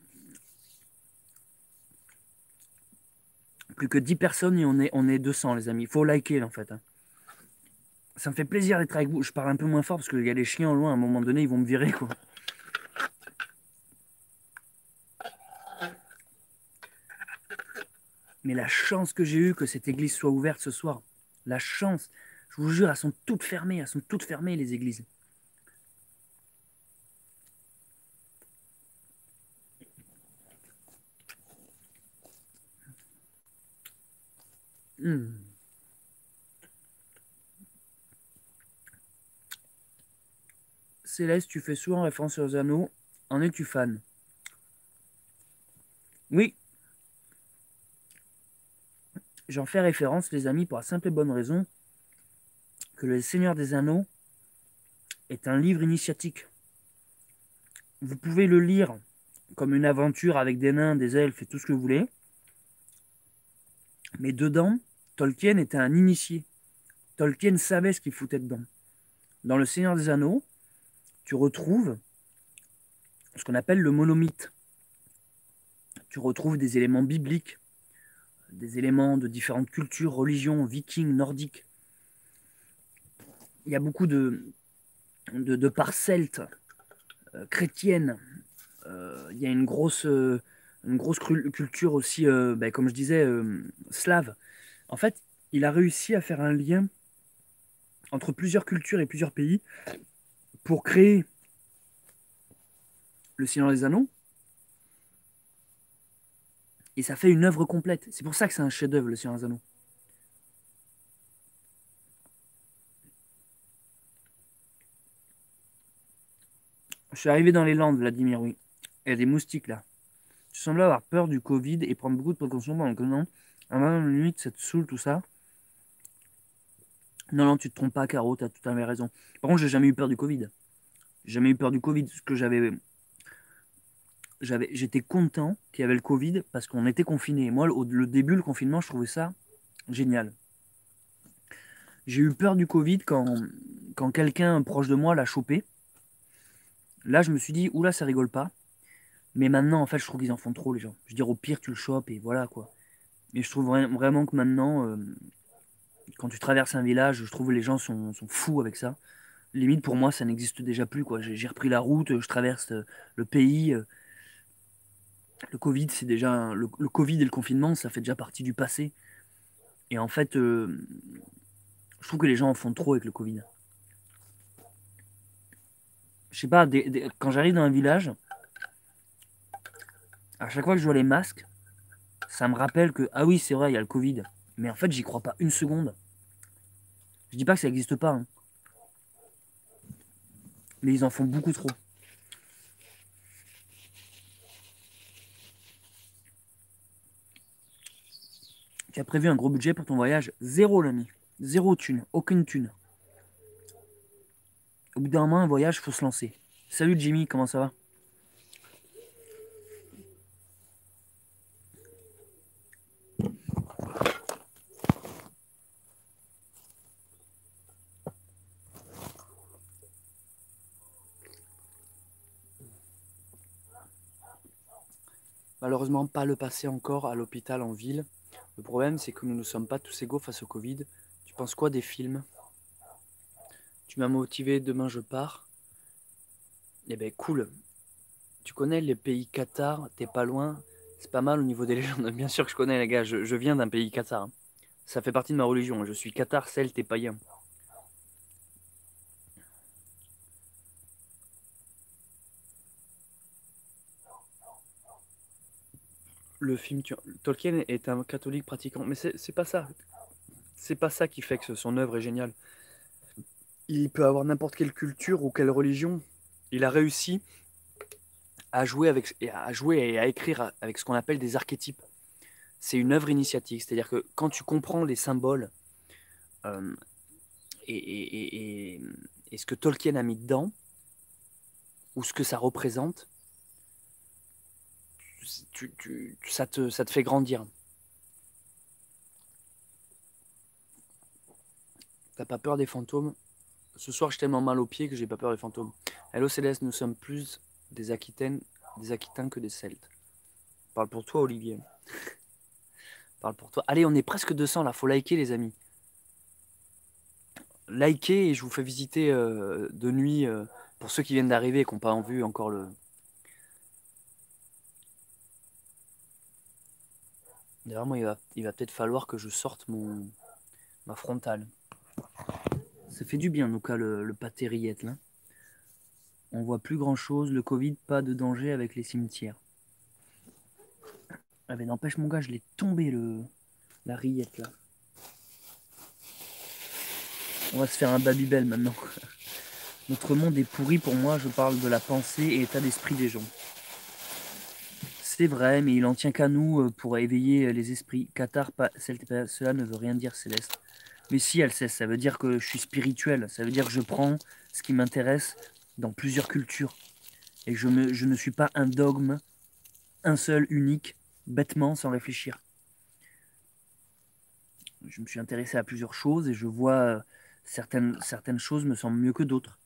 Plus que 10 personnes et on est 200, les amis. Il faut liker, en fait. Ça me fait plaisir d'être avec vous. Je parle un peu moins fort parce qu'il y a les chiens loin. À un moment donné, ils vont me virer, quoi. Mais la chance que j'ai eue que cette église soit ouverte ce soir. La chance. Je vous jure, elles sont toutes fermées. Elles sont toutes fermées, les églises. Céleste, tu fais souvent référence aux anneaux. En es-tu fan? Oui. J'en fais référence, les amis, pour la simple et bonne raison que Le Seigneur des Anneaux est un livre initiatique. Vous pouvez le lire comme une aventure avec des nains, des elfes et tout ce que vous voulez. Mais dedans, Tolkien était un initié. Tolkien savait ce qu'il foutait dedans. Dans Le Seigneur des Anneaux, tu retrouves ce qu'on appelle le monomythe. Tu retrouves des éléments bibliques, des éléments de différentes cultures, religions, vikings, nordiques. Il y a beaucoup de parts celtes, chrétiennes. Il y a une grosse culture aussi, comme je disais, slave. En fait, il a réussi à faire un lien entre plusieurs cultures et plusieurs pays pour créer le Seigneur des Anneaux. Et ça fait une œuvre complète. C'est pour ça que c'est un chef-d'œuvre, le Seigneur des Anneaux. Je suis arrivé dans les Landes, Vladimir, oui. Il y a des moustiques là. Tu sembles avoir peur du Covid et prendre beaucoup de précautions pendant que non. À un moment limite, ça te saoule tout ça. Non, non, tu te trompes pas, Caro, tu as tout à fait raison. Par contre, j'ai jamais eu peur du Covid. J'ai jamais eu peur du Covid. Ce que j'étais content qu'il y avait le Covid parce qu'on était confinés. Moi, le début, le confinement, je trouvais ça génial. J'ai eu peur du Covid quand quelqu'un proche de moi l'a chopé. Là, je me suis dit, oula, ça rigole pas. Mais maintenant, en fait, je trouve qu'ils en font trop, les gens. Je veux dire, au pire, tu le chopes et voilà, quoi. Mais je trouve vraiment que maintenant, Quand tu traverses un village, je trouve que les gens sont fous avec ça. Limite, pour moi, ça n'existe déjà plus, quoi. J'ai repris la route, je traverse le pays. Le Covid, c'est déjà le Covid et le confinement, ça fait déjà partie du passé. Et en fait, je trouve que les gens en font trop avec le Covid. Je sais pas, quand j'arrive dans un village, à chaque fois que je vois les masques, ça me rappelle que, ah oui, c'est vrai, il y a le Covid. Mais en fait, j'y crois pas une seconde. Je dis pas que ça n'existe pas, hein, mais ils en font beaucoup trop. Tu as prévu un gros budget pour ton voyage? Zéro, l'ami. Zéro thune. Aucune thune. Au bout d'un moment, un voyage, faut se lancer. Salut Jimmy, comment ça va? Malheureusement, pas le passer encore à l'hôpital en ville. Le problème, c'est que nous ne sommes pas tous égaux face au Covid. Tu penses quoi des films? Tu m'as motivé, demain je pars. Eh ben cool. Tu connais les pays Qatar, t'es pas loin. C'est pas mal au niveau des légendes. Bien sûr que je connais les gars, je viens d'un pays Qatar, hein. Ça fait partie de ma religion. Je suis Qatar, celte et païen. Le film, Tolkien est un catholique pratiquant. Mais c'est pas ça. C'est pas ça qui fait que son œuvre est géniale. Il peut avoir n'importe quelle culture ou quelle religion. Il a réussi à jouer et à écrire avec ce qu'on appelle des archétypes. C'est une œuvre initiatique, c'est-à-dire que quand tu comprends les symboles euh, et, et- et- et ce que Tolkien a mis dedans, ou ce que ça représente, ça te fait grandir. T'as pas peur des fantômes? Ce soir, j'ai tellement mal aux pieds que j'ai pas peur des fantômes. Hello Céleste, nous sommes plus des Aquitains que des Celtes. Parle pour toi, Olivier. Parle pour toi. Allez, on est presque 200 là, faut liker les amis. Likez et je vous fais visiter de nuit pour ceux qui viennent d'arriver et qui n'ont pas vu encore le. D'ailleurs, moi, il va peut-être falloir que je sorte ma frontale. Ça fait du bien, nous, cas, le pâté rillette, là. On voit plus grand-chose, le Covid, pas de danger avec les cimetières. Ah, mais n'empêche, mon gars, je l'ai tombé, la rillette, là. On va se faire un Babybel maintenant. Notre monde est pourri pour moi, je parle de la pensée et état d'esprit des gens. C'est vrai, mais il en tient qu'à nous pour éveiller les esprits. Qatar, cela ne veut rien dire, Céleste. Mais si, elle sait, ça veut dire que je suis spirituel. Ça veut dire que je prends ce qui m'intéresse dans plusieurs cultures. Et je ne suis pas un dogme, un seul, unique, bêtement, sans réfléchir. Je me suis intéressé à plusieurs choses et je vois certaines choses me semblent mieux que d'autres.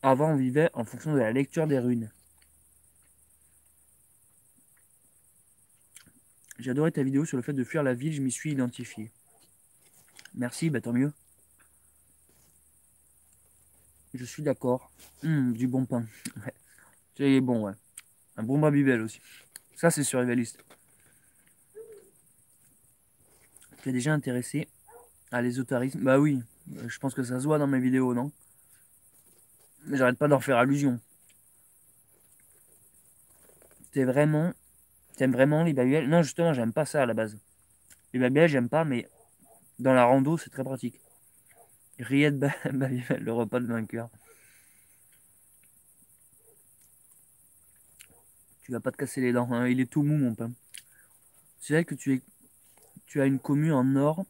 Avant, on vivait en fonction de la lecture des runes. J'ai adoré ta vidéo sur le fait de fuir la ville, je m'y suis identifié. Merci, bah tant mieux. Je suis d'accord. Du bon pain. Ouais. C'est bon, ouais. Un bon Babybel aussi. Ça, c'est survivaliste. Tu es déjà intéressé à l'ésotérisme? Bah oui, je pense que ça se voit dans mes vidéos, non? Mais j'arrête pas d'en faire allusion. T'aimes vraiment les Babybel? Non, justement, j'aime pas ça à la base. Les Babybel, j'aime pas, mais dans la rando, c'est très pratique. Rillette Babybel, le repas de vainqueur. Tu vas pas te casser les dents, hein, il est tout mou, mon pain. C'est vrai que tu as une commu en or.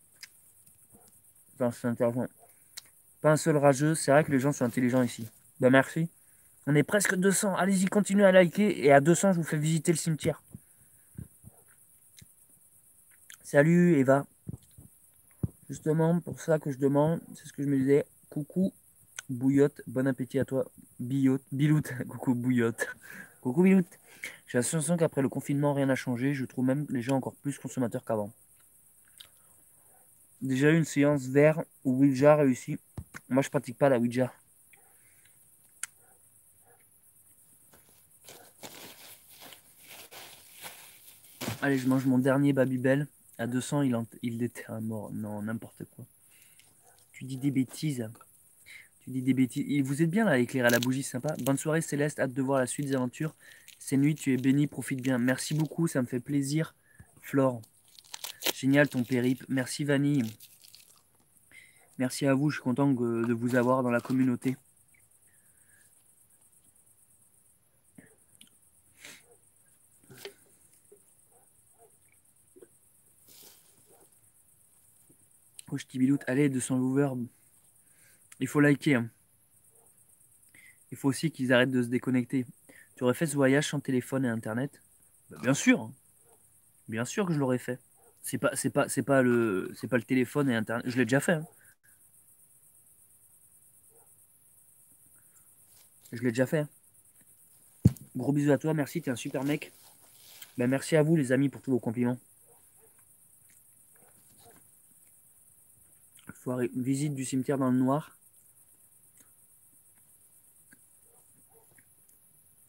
Enfin, c'est intéressant. Pas un seul rageux, c'est vrai que les gens sont intelligents ici. Bah merci. On est presque 200. Allez-y, continuez à liker. Et à 200, je vous fais visiter le cimetière. Salut Eva. Justement, pour ça que je demande, c'est ce que je me disais. Coucou Bouillotte, bon appétit à toi. Biloute, coucou Bouillotte. Coucou Biloute. J'ai la sensation qu'après le confinement, rien n'a changé. Je trouve même les gens encore plus consommateurs qu'avant. Déjà eu une séance vert ou Ouija réussie. Moi, je pratique pas la Ouija. Allez, je mange mon dernier Babybel. À 200, il déterre à mort. Non, n'importe quoi. Tu dis des bêtises. Tu dis des bêtises. Et vous êtes bien là, éclairé à la bougie, sympa. Bonne soirée Céleste, hâte de voir la suite des aventures. C'est nuit, tu es béni, profite bien. Merci beaucoup, ça me fait plaisir. Flore, génial ton périple. Merci Vanille. Merci à vous, je suis content de vous avoir dans la communauté. Oh, je biloute. Allez, 200 viewers. Il faut liker. Hein. Il faut aussi qu'ils arrêtent de se déconnecter. Tu aurais fait ce voyage sans téléphone et internet? Bah, bien sûr. Hein. Bien sûr que je l'aurais fait. C'est pas le téléphone et internet. Je l'ai déjà fait. Hein. Je l'ai déjà fait. Hein. Gros bisous à toi, merci, t'es un super mec. Ben, merci à vous les amis pour tous vos compliments. Soirée, visite du cimetière dans le noir.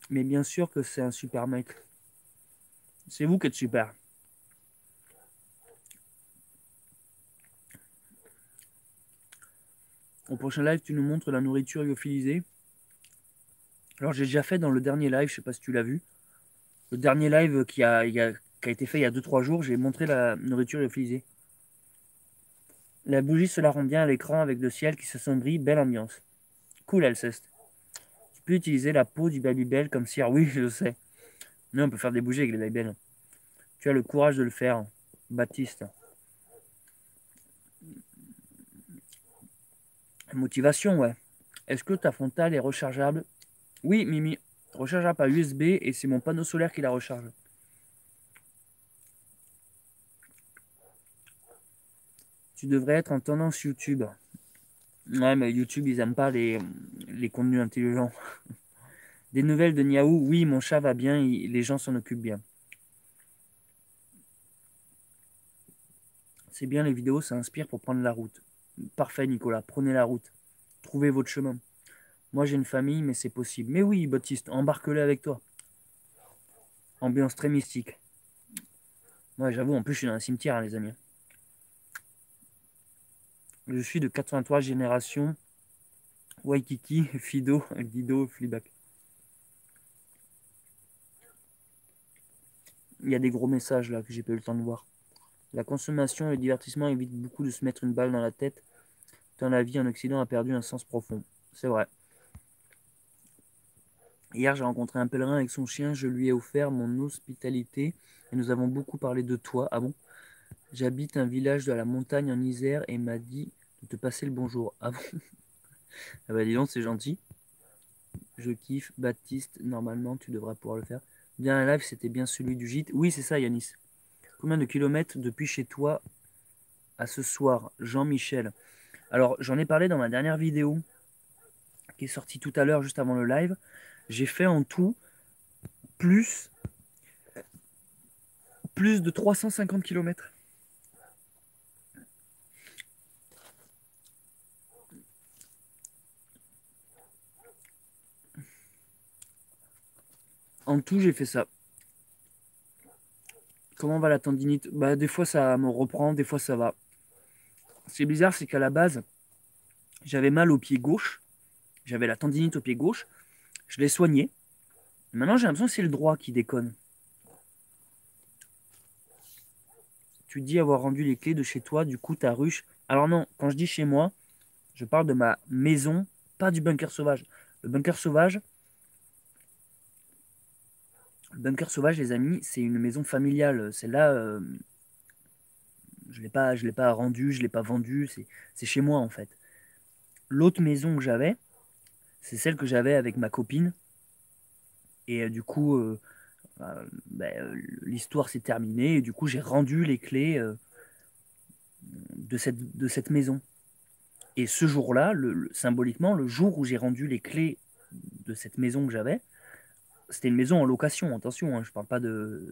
Mais bien sûr que c'est un super mec. C'est vous qui êtes super. Au prochain live, tu nous montres la nourriture lyophilisée. Alors j'ai déjà fait dans le dernier live, je sais pas si tu l'as vu. Le dernier live qui a été fait il y a 2-3 jours, j'ai montré la nourriture lyophilisée. La bougie se la rend bien à l'écran avec le ciel qui s'assombrit, belle ambiance. Cool Alceste. Tu peux utiliser la peau du Babybel comme cire, oui je sais. Mais on peut faire des bougies avec les Babybel. Tu as le courage de le faire, Baptiste. Motivation, ouais. Est-ce que ta frontale est rechargeable? Oui, Mimi. Rechargeable par USB et c'est mon panneau solaire qui la recharge. Tu devrais être en tendance YouTube. Ouais, mais YouTube, ils aiment pas les contenus intelligents. Des nouvelles de Niaou? Oui, mon chat va bien, les gens s'en occupent bien. C'est bien, les vidéos, ça inspire pour prendre la route. Parfait, Nicolas, prenez la route. Trouvez votre chemin. Moi, j'ai une famille, mais c'est possible. Mais oui, Baptiste, embarque-le avec toi. Ambiance très mystique. Ouais, j'avoue, en plus, je suis dans un cimetière, hein, les amis. Je suis de 83 génération. Waikiki, Fido, Guido, Fleabag. Il y a des gros messages là que j'ai pas eu le temps de voir. La consommation et le divertissement évitent beaucoup de se mettre une balle dans la tête, tant la vie en Occident a perdu un sens profond. C'est vrai. Hier, j'ai rencontré un pèlerin avec son chien, je lui ai offert mon hospitalité et nous avons beaucoup parlé de toi. Ah bon? J'habite un village de la montagne en Isère et m'a dit de te passer le bonjour. Ah bon? Ah bah dis donc, c'est gentil. Je kiffe. Baptiste, normalement, tu devrais pouvoir le faire. Bien un live, c'était bien celui du gîte. Oui, c'est ça, Yanis. Combien de kilomètres depuis chez toi à ce soir, Jean-Michel? Alors, j'en ai parlé dans ma dernière vidéo qui est sortie tout à l'heure, juste avant le live. J'ai fait en tout plus, plus de 350 kilomètres. En tout, j'ai fait ça. Comment va la tendinite? Bah, des fois, ça me reprend, des fois, ça va. Ce qui est bizarre, c'est qu'à la base, j'avais mal au pied gauche. J'avais la tendinite au pied gauche. Je l'ai soigné. Maintenant, j'ai l'impression que c'est le droit qui déconne. Tu dis avoir rendu les clés de chez toi, du coup, ta ruche. Alors non, quand je dis chez moi, je parle de ma maison, pas du bunker sauvage. Le bunker sauvage, les amis, c'est une maison familiale. Celle-là, je l'ai pas rendue, je l'ai pas vendue. C'est chez moi en fait. L'autre maison que j'avais, c'est celle que j'avais avec ma copine. Et du coup, l'histoire s'est terminée. Et du coup, j'ai rendu les clés de cette maison. Et ce jour-là, symboliquement, le jour où j'ai rendu les clés de cette maison que j'avais, c'était une maison en location, attention, hein, je parle pas de.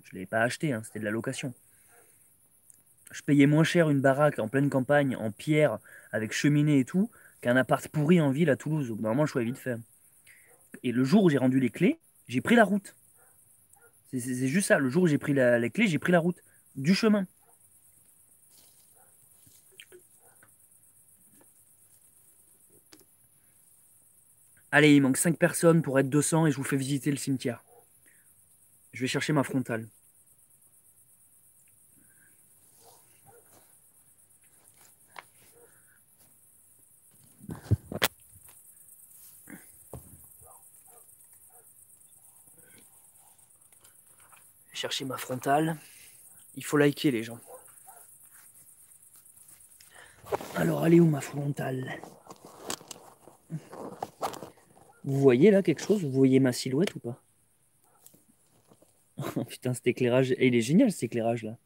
Je ne l'avais pas acheté, hein, c'était de la location. Je payais moins cher une baraque en pleine campagne, en pierre, avec cheminée et tout, qu'un appart pourri en ville à Toulouse. Donc, normalement, le choix est vite fait. Et le jour où j'ai rendu les clés, j'ai pris la route. C'est juste ça. Le jour où j'ai pris les clés, j'ai pris la route. Du chemin. Allez, il manque 5 personnes pour être 200 et je vous fais visiter le cimetière. Je vais chercher ma frontale. Je vais chercher ma frontale. Il faut liker les gens. Alors, elle est où ma frontale? Vous voyez là quelque chose? Vous voyez ma silhouette ou pas? Oh, putain, cet éclairage. Et il est génial cet éclairage là.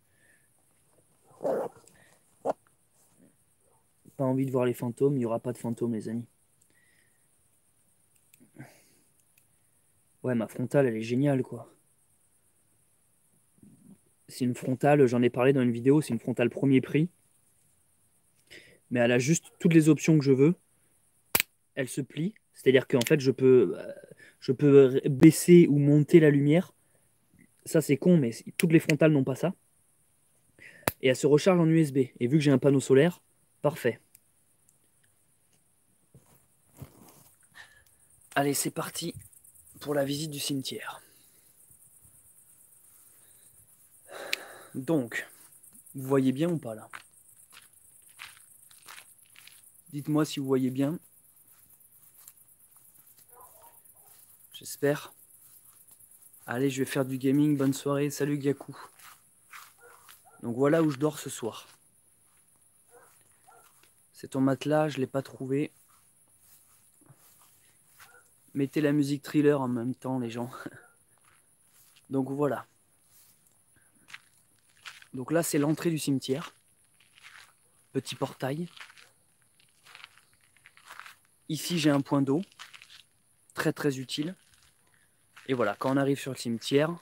Pas envie de voir les fantômes, il n'y aura pas de fantômes, les amis. Ouais, ma frontale, elle est géniale, quoi. C'est une frontale, j'en ai parlé dans une vidéo, c'est une frontale premier prix. Mais elle a juste toutes les options que je veux. Elle se plie. C'est-à-dire qu'en fait, je peux baisser ou monter la lumière. Ça, c'est con, mais toutes les frontales n'ont pas ça. Et elle se recharge en USB. Et vu que j'ai un panneau solaire, parfait. Allez, c'est parti pour la visite du cimetière. Donc, vous voyez bien ou pas là? Dites-moi si vous voyez bien. J'espère. Allez, je vais faire du gaming. Bonne soirée. Salut Gyaku. Donc voilà où je dors ce soir. C'est ton matelas, je ne l'ai pas trouvé. Mettez la musique thriller en même temps, les gens. Donc voilà. Donc là, c'est l'entrée du cimetière. Petit portail. Ici, j'ai un point d'eau. Très très utile. Et voilà, quand on arrive sur le cimetière,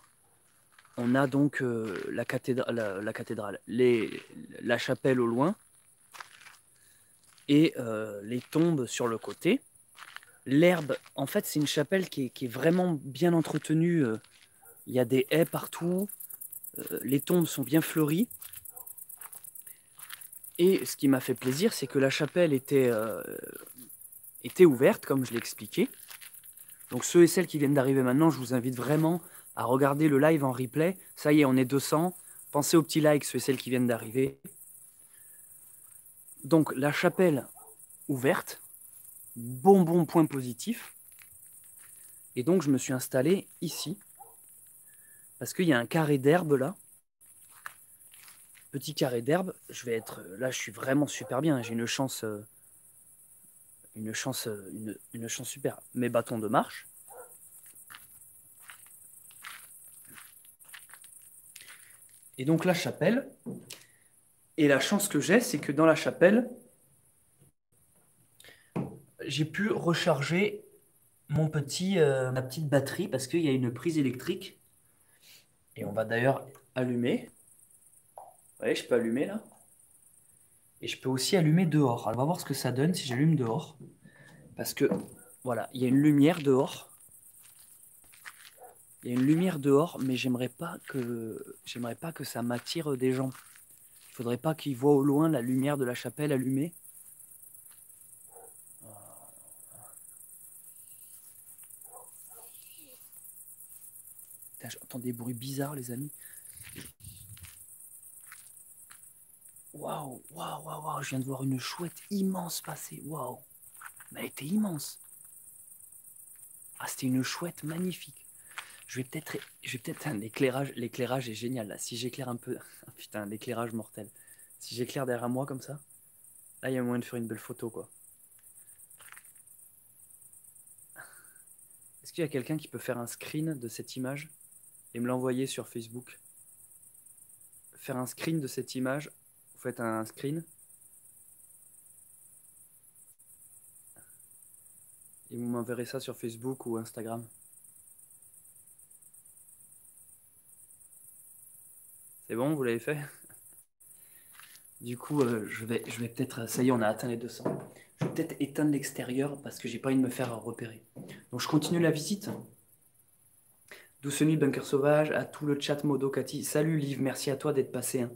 on a donc la cathédrale, la chapelle au loin et les tombes sur le côté. L'herbe, en fait, c'est une chapelle qui est vraiment bien entretenue. Il y a des haies partout. Les tombes sont bien fleuries. Et ce qui m'a fait plaisir, c'est que la chapelle était ouverte, comme je l'ai expliqué. Donc ceux et celles qui viennent d'arriver maintenant, je vous invite vraiment à regarder le live en replay. Ça y est, on est 200. Pensez aux petits likes, ceux et celles qui viennent d'arriver. Donc la chapelle ouverte, bon point positif. Et donc je me suis installé ici, parce qu'il y a un carré d'herbe là. Petit carré d'herbe, là je suis vraiment super bien, j'ai une chance super. Mes bâtons de marche. Et donc la chapelle, et la chance que j'ai, c'est que dans la chapelle, j'ai pu recharger ma petite batterie parce qu'il y a une prise électrique. Et on va d'ailleurs allumer. Vous voyez, je peux allumer là. Et je peux aussi allumer dehors. Alors, on va voir ce que ça donne si j'allume dehors. Parce que, voilà, il y a une lumière dehors. Il y a une lumière dehors, mais j'aimerais pas que ça m'attire des gens. Il faudrait pas qu'ils voient au loin la lumière de la chapelle allumée. J'entends des bruits bizarres, les amis. Waouh, waouh, waouh, waouh, je viens de voir une chouette immense passer. Waouh, mais elle était immense. Ah, c'était une chouette magnifique. Je vais peut-être un éclairage. L'éclairage est génial là. Si j'éclaire un peu, putain, l'éclairage mortel. Si j'éclaire derrière moi comme ça, là il y a moyen de faire une belle photo quoi. Est-ce qu'il y a quelqu'un qui peut faire un screen de cette image et me l'envoyer sur Facebook? Faire un screen de cette image. Vous faites un screen. Et vous m'enverrez ça sur Facebook ou Instagram. C'est bon, vous l'avez fait? Du coup, je vais peut-être... Ça y est, on a atteint les 200. Je vais peut-être éteindre l'extérieur parce que j'ai pas envie de me faire repérer. Donc je continue la visite. Douce nuit, Bunker Sauvage, à tout le chat Modo, Cathy. Salut Liv, merci à toi d'être passé. Hein.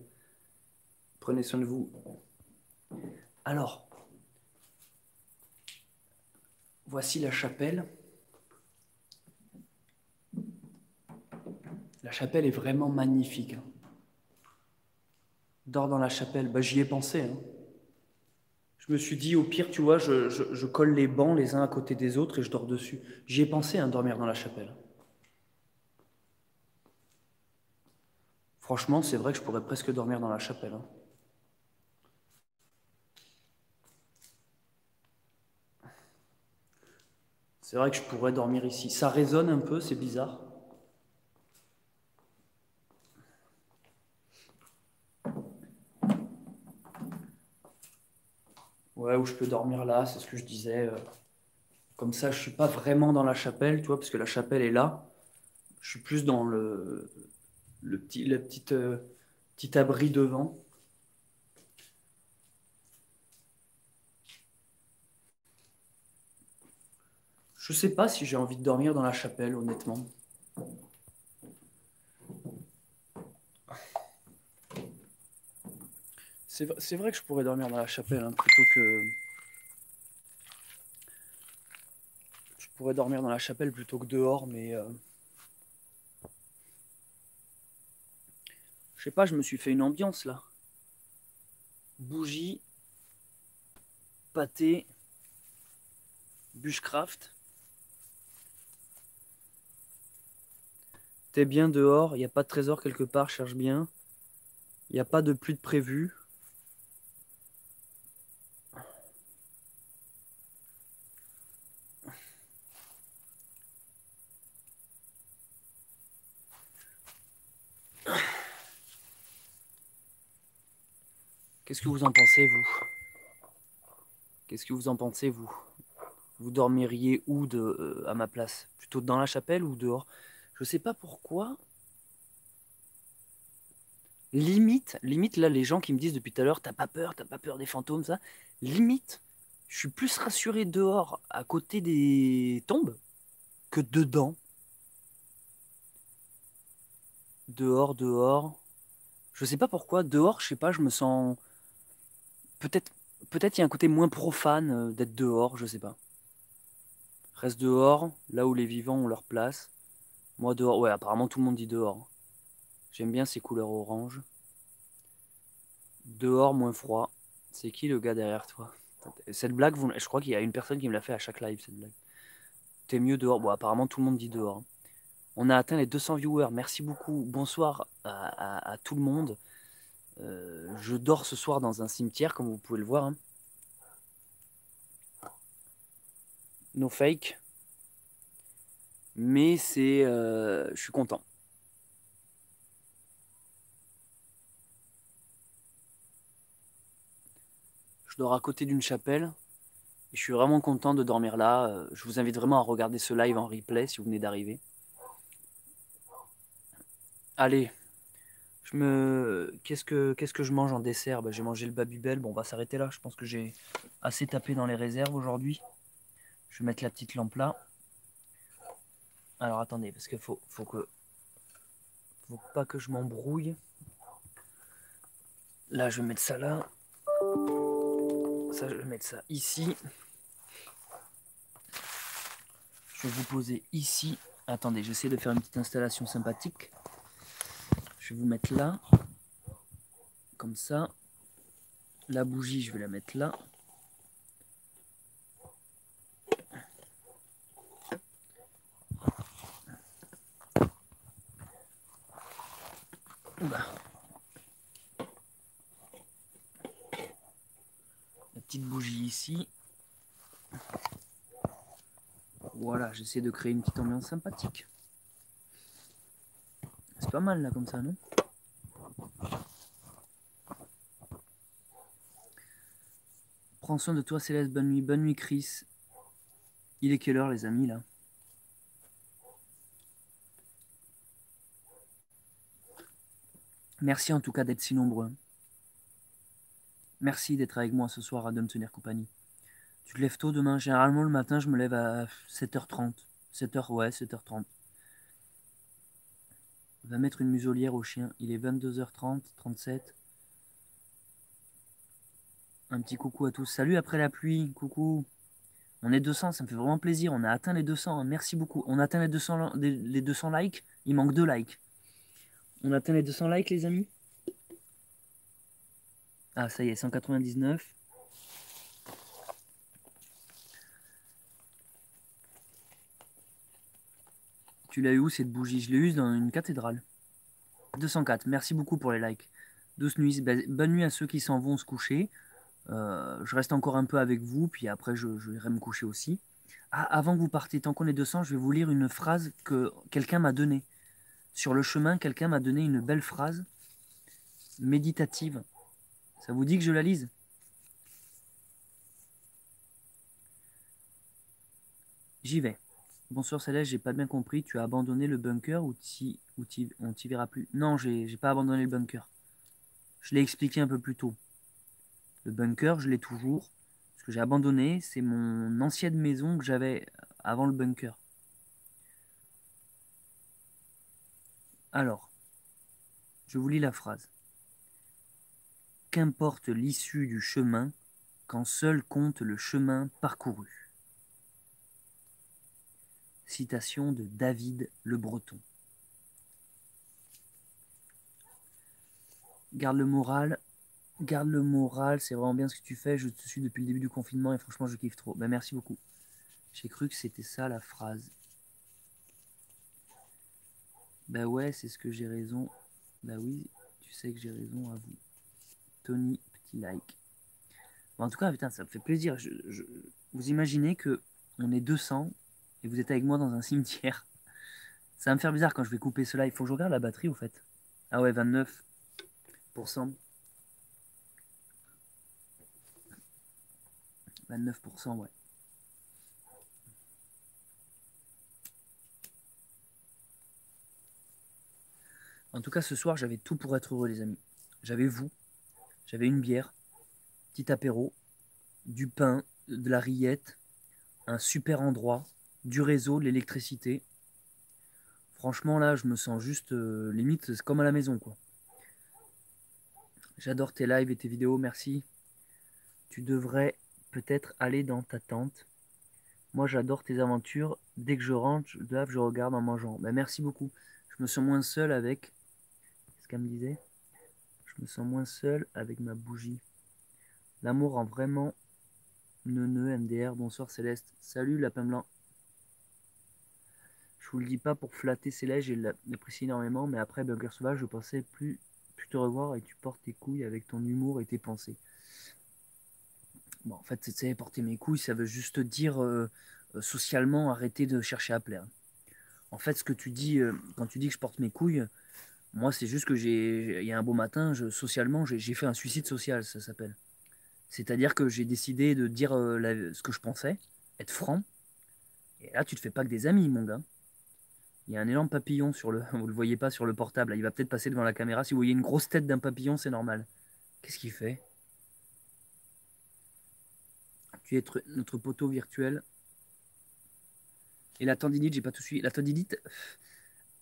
Prenez soin de vous. Alors, voici la chapelle. La chapelle est vraiment magnifique. Hein. Dors dans la chapelle, bah, j'y ai pensé. Hein. Je me suis dit, au pire, tu vois, je colle les bancs les uns à côté des autres et je dors dessus. J'y ai pensé, hein, dormir dans la chapelle. Franchement, c'est vrai que je pourrais presque dormir dans la chapelle. Hein. C'est vrai que je pourrais dormir ici. Ça résonne un peu, c'est bizarre. Ouais, ou je peux dormir là, c'est ce que je disais. Comme ça, je suis pas vraiment dans la chapelle, tu vois, parce que la chapelle est là. Je suis plus dans petit abri devant. Je sais pas si j'ai envie de dormir dans la chapelle, honnêtement. C'est vrai que je pourrais dormir dans la chapelle, hein, plutôt que... Je pourrais dormir dans la chapelle plutôt que dehors, mais... Je sais pas, je me suis fait une ambiance, là. Bougie, pâté, bushcraft. T'es bien dehors, il n'y a pas de trésor quelque part, cherche bien. Il n'y a pas de pluie de prévu. Qu'est-ce que vous en pensez, vous? Qu'est-ce que vous en pensez, vous? Vous dormiriez où à ma place? Plutôt dans la chapelle ou dehors? Je sais pas pourquoi. Limite, là, les gens qui me disent depuis tout à l'heure, t'as pas peur des fantômes, ça. Limite, je suis plus rassuré dehors, à côté des tombes, que dedans. Dehors. Je sais pas pourquoi. Dehors, je sais pas, je me sens. Peut-être, peut-être il y a un côté moins profane d'être dehors, je sais pas. Reste dehors, là où les vivants ont leur place. Moi, dehors, ouais, apparemment tout le monde dit dehors. J'aime bien ces couleurs orange. Dehors, moins froid. C'est qui le gars derrière toi? Cette blague, je crois qu'il y a une personne qui me l'a fait à chaque live, cette blague. T'es mieux dehors. Bon, apparemment, tout le monde dit dehors. On a atteint les 200 viewers. Merci beaucoup. Bonsoir à tout le monde. Je dors ce soir dans un cimetière, comme vous pouvez le voir. Hein. No fake. Mais c'est... je suis content. Je dors à côté d'une chapelle. Et je suis vraiment content de dormir là. Je vous invite vraiment à regarder ce live en replay si vous venez d'arriver. Allez, qu'est-ce que je mange en dessert? Bah, j'ai mangé le Babybel. Bon, on va s'arrêter là. Je pense que j'ai assez tapé dans les réserves aujourd'hui. Je vais mettre la petite lampe là. Alors attendez, parce qu'il faut pas que je m'embrouille. Là, je vais mettre ça là. Ça, je vais mettre ça ici. Je vais vous poser ici. Attendez, j'essaie de faire une petite installation sympathique. Je vais vous mettre là. Comme ça. La bougie, je vais la mettre là. Oula. La petite bougie ici. Voilà, j'essaie de créer une petite ambiance sympathique. C'est pas mal là comme ça, non? Prends soin de toi Céleste, bonne nuit Chris. Il est quelle heure, les amis, là? Merci en tout cas d'être si nombreux. Merci d'être avec moi ce soir, de me tenir compagnie. Tu te lèves tôt demain? Généralement, le matin, je me lève à 7h30. 7h, ouais, 7h30. On va mettre une muselière au chien. Il est 22h30, 37. Un petit coucou à tous. Salut après la pluie, coucou. On est 200, ça me fait vraiment plaisir. On a atteint les 200, hein. Merci beaucoup. On a atteint les 200 likes. Il manque 2 likes. On a atteint les 200 likes, les amis? Ah, ça y est, 199. Tu l'as eu où cette bougie? Je l'ai eue dans une cathédrale. 204, merci beaucoup pour les likes. Douce nuit, bonne nuit à ceux qui s'en vont se coucher. Je reste encore un peu avec vous, puis après je irai me coucher aussi. Ah, avant que vous partiez, tant qu'on est 200, je vais vous lire une phrase que quelqu'un m'a donnée. Sur le chemin, quelqu'un m'a donné une belle phrase méditative. Ça vous dit que je la lise? J'y vais. Bonsoir Céleste, j'ai pas bien compris. Tu as abandonné le bunker ou on t'y verra plus? Non, j'ai pas abandonné le bunker. Je l'ai expliqué un peu plus tôt. Le bunker, je l'ai toujours. Ce que j'ai abandonné, c'est mon ancienne maison que j'avais avant le bunker. Alors, je vous lis la phrase. Qu'importe l'issue du chemin, quand seul compte le chemin parcouru. Citation de David Le Breton. Garde le moral, c'est vraiment bien ce que tu fais. Je te suis depuis le début du confinement et franchement, je kiffe trop. Ben, merci beaucoup. J'ai cru que c'était ça la phrase. Bah ouais, c'est ce que j'ai raison. Bah oui, tu sais que j'ai raison à vous. Tony, petit like. Bon, en tout cas, putain, ça me fait plaisir. Vous imaginez que on est 200 et vous êtes avec moi dans un cimetière. Ça va me faire bizarre quand je vais couper cela. Il faut que je regarde la batterie au fait. Ah ouais, 29%. 29%, ouais. En tout cas, ce soir, j'avais tout pour être heureux, les amis. J'avais vous, j'avais une bière, petit apéro, du pain, de la rillette, un super endroit, du réseau, de l'électricité. Franchement, là, je me sens juste limite, c'est comme à la maison, quoi. J'adore tes lives et tes vidéos, merci. Tu devrais peut-être aller dans ta tente. Moi, j'adore tes aventures. Dès que je rentre, je regarde en mangeant. Ben, merci beaucoup. Je me sens moins seul avec. Qu'est-ce qu'elle me disait? Je me sens moins seul avec ma bougie. L'amour rend vraiment neuneu, MDR. Bonsoir Céleste. Salut Lapin Blanc. Je vous le dis pas pour flatter Céleste, j'ai l'apprécie énormément, mais après Burger Sauvage, je pensais plus te revoir et tu portes tes couilles avec ton humour et tes pensées. Bon, en fait, c'est porter mes couilles, ça veut juste dire socialement arrêter de chercher à plaire. En fait, ce que tu dis, quand tu dis que je porte mes couilles, moi, c'est juste que il y a un beau matin, socialement, j'ai fait un suicide social, ça s'appelle. C'est-à-dire que j'ai décidé de dire ce que je pensais, être franc. Et là, tu te fais pas que des amis, mon gars. Il y a un énorme papillon sur le. Vous le voyez pas sur le portable. Il va peut-être passer devant la caméra. Si vous voyez une grosse tête d'un papillon, c'est normal. Qu'est-ce qu'il fait? Tu es notre poteau virtuel. Et la tendinite, j'ai pas tout suivi. La tendinite,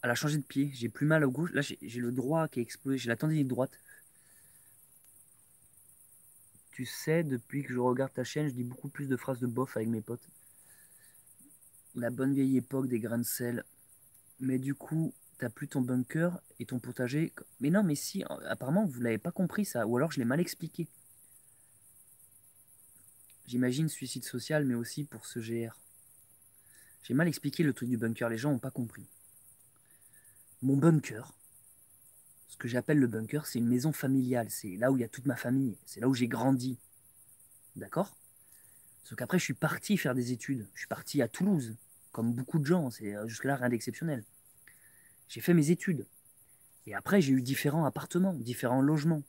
elle a changé de pied. J'ai plus mal au gauche. Là, j'ai le droit qui a explosé. J'ai la tendinite droite. Tu sais, depuis que je regarde ta chaîne, je dis beaucoup plus de phrases de bof avec mes potes. La bonne vieille époque des grains de sel. Mais du coup, t'as plus ton bunker et ton potager. Mais non, mais si, apparemment, vous l'avez pas compris ça. Ou alors je l'ai mal expliqué. J'imagine suicide social, mais aussi pour ce GR. J'ai mal expliqué le truc du bunker, les gens n'ont pas compris. Mon bunker, ce que j'appelle le bunker, c'est une maison familiale. C'est là où il y a toute ma famille. C'est là où j'ai grandi. D'accord? Sauf qu'après, je suis parti faire des études. Je suis parti à Toulouse, comme beaucoup de gens. C'est jusque-là rien d'exceptionnel. J'ai fait mes études. Et après, j'ai eu différents appartements, différents logements.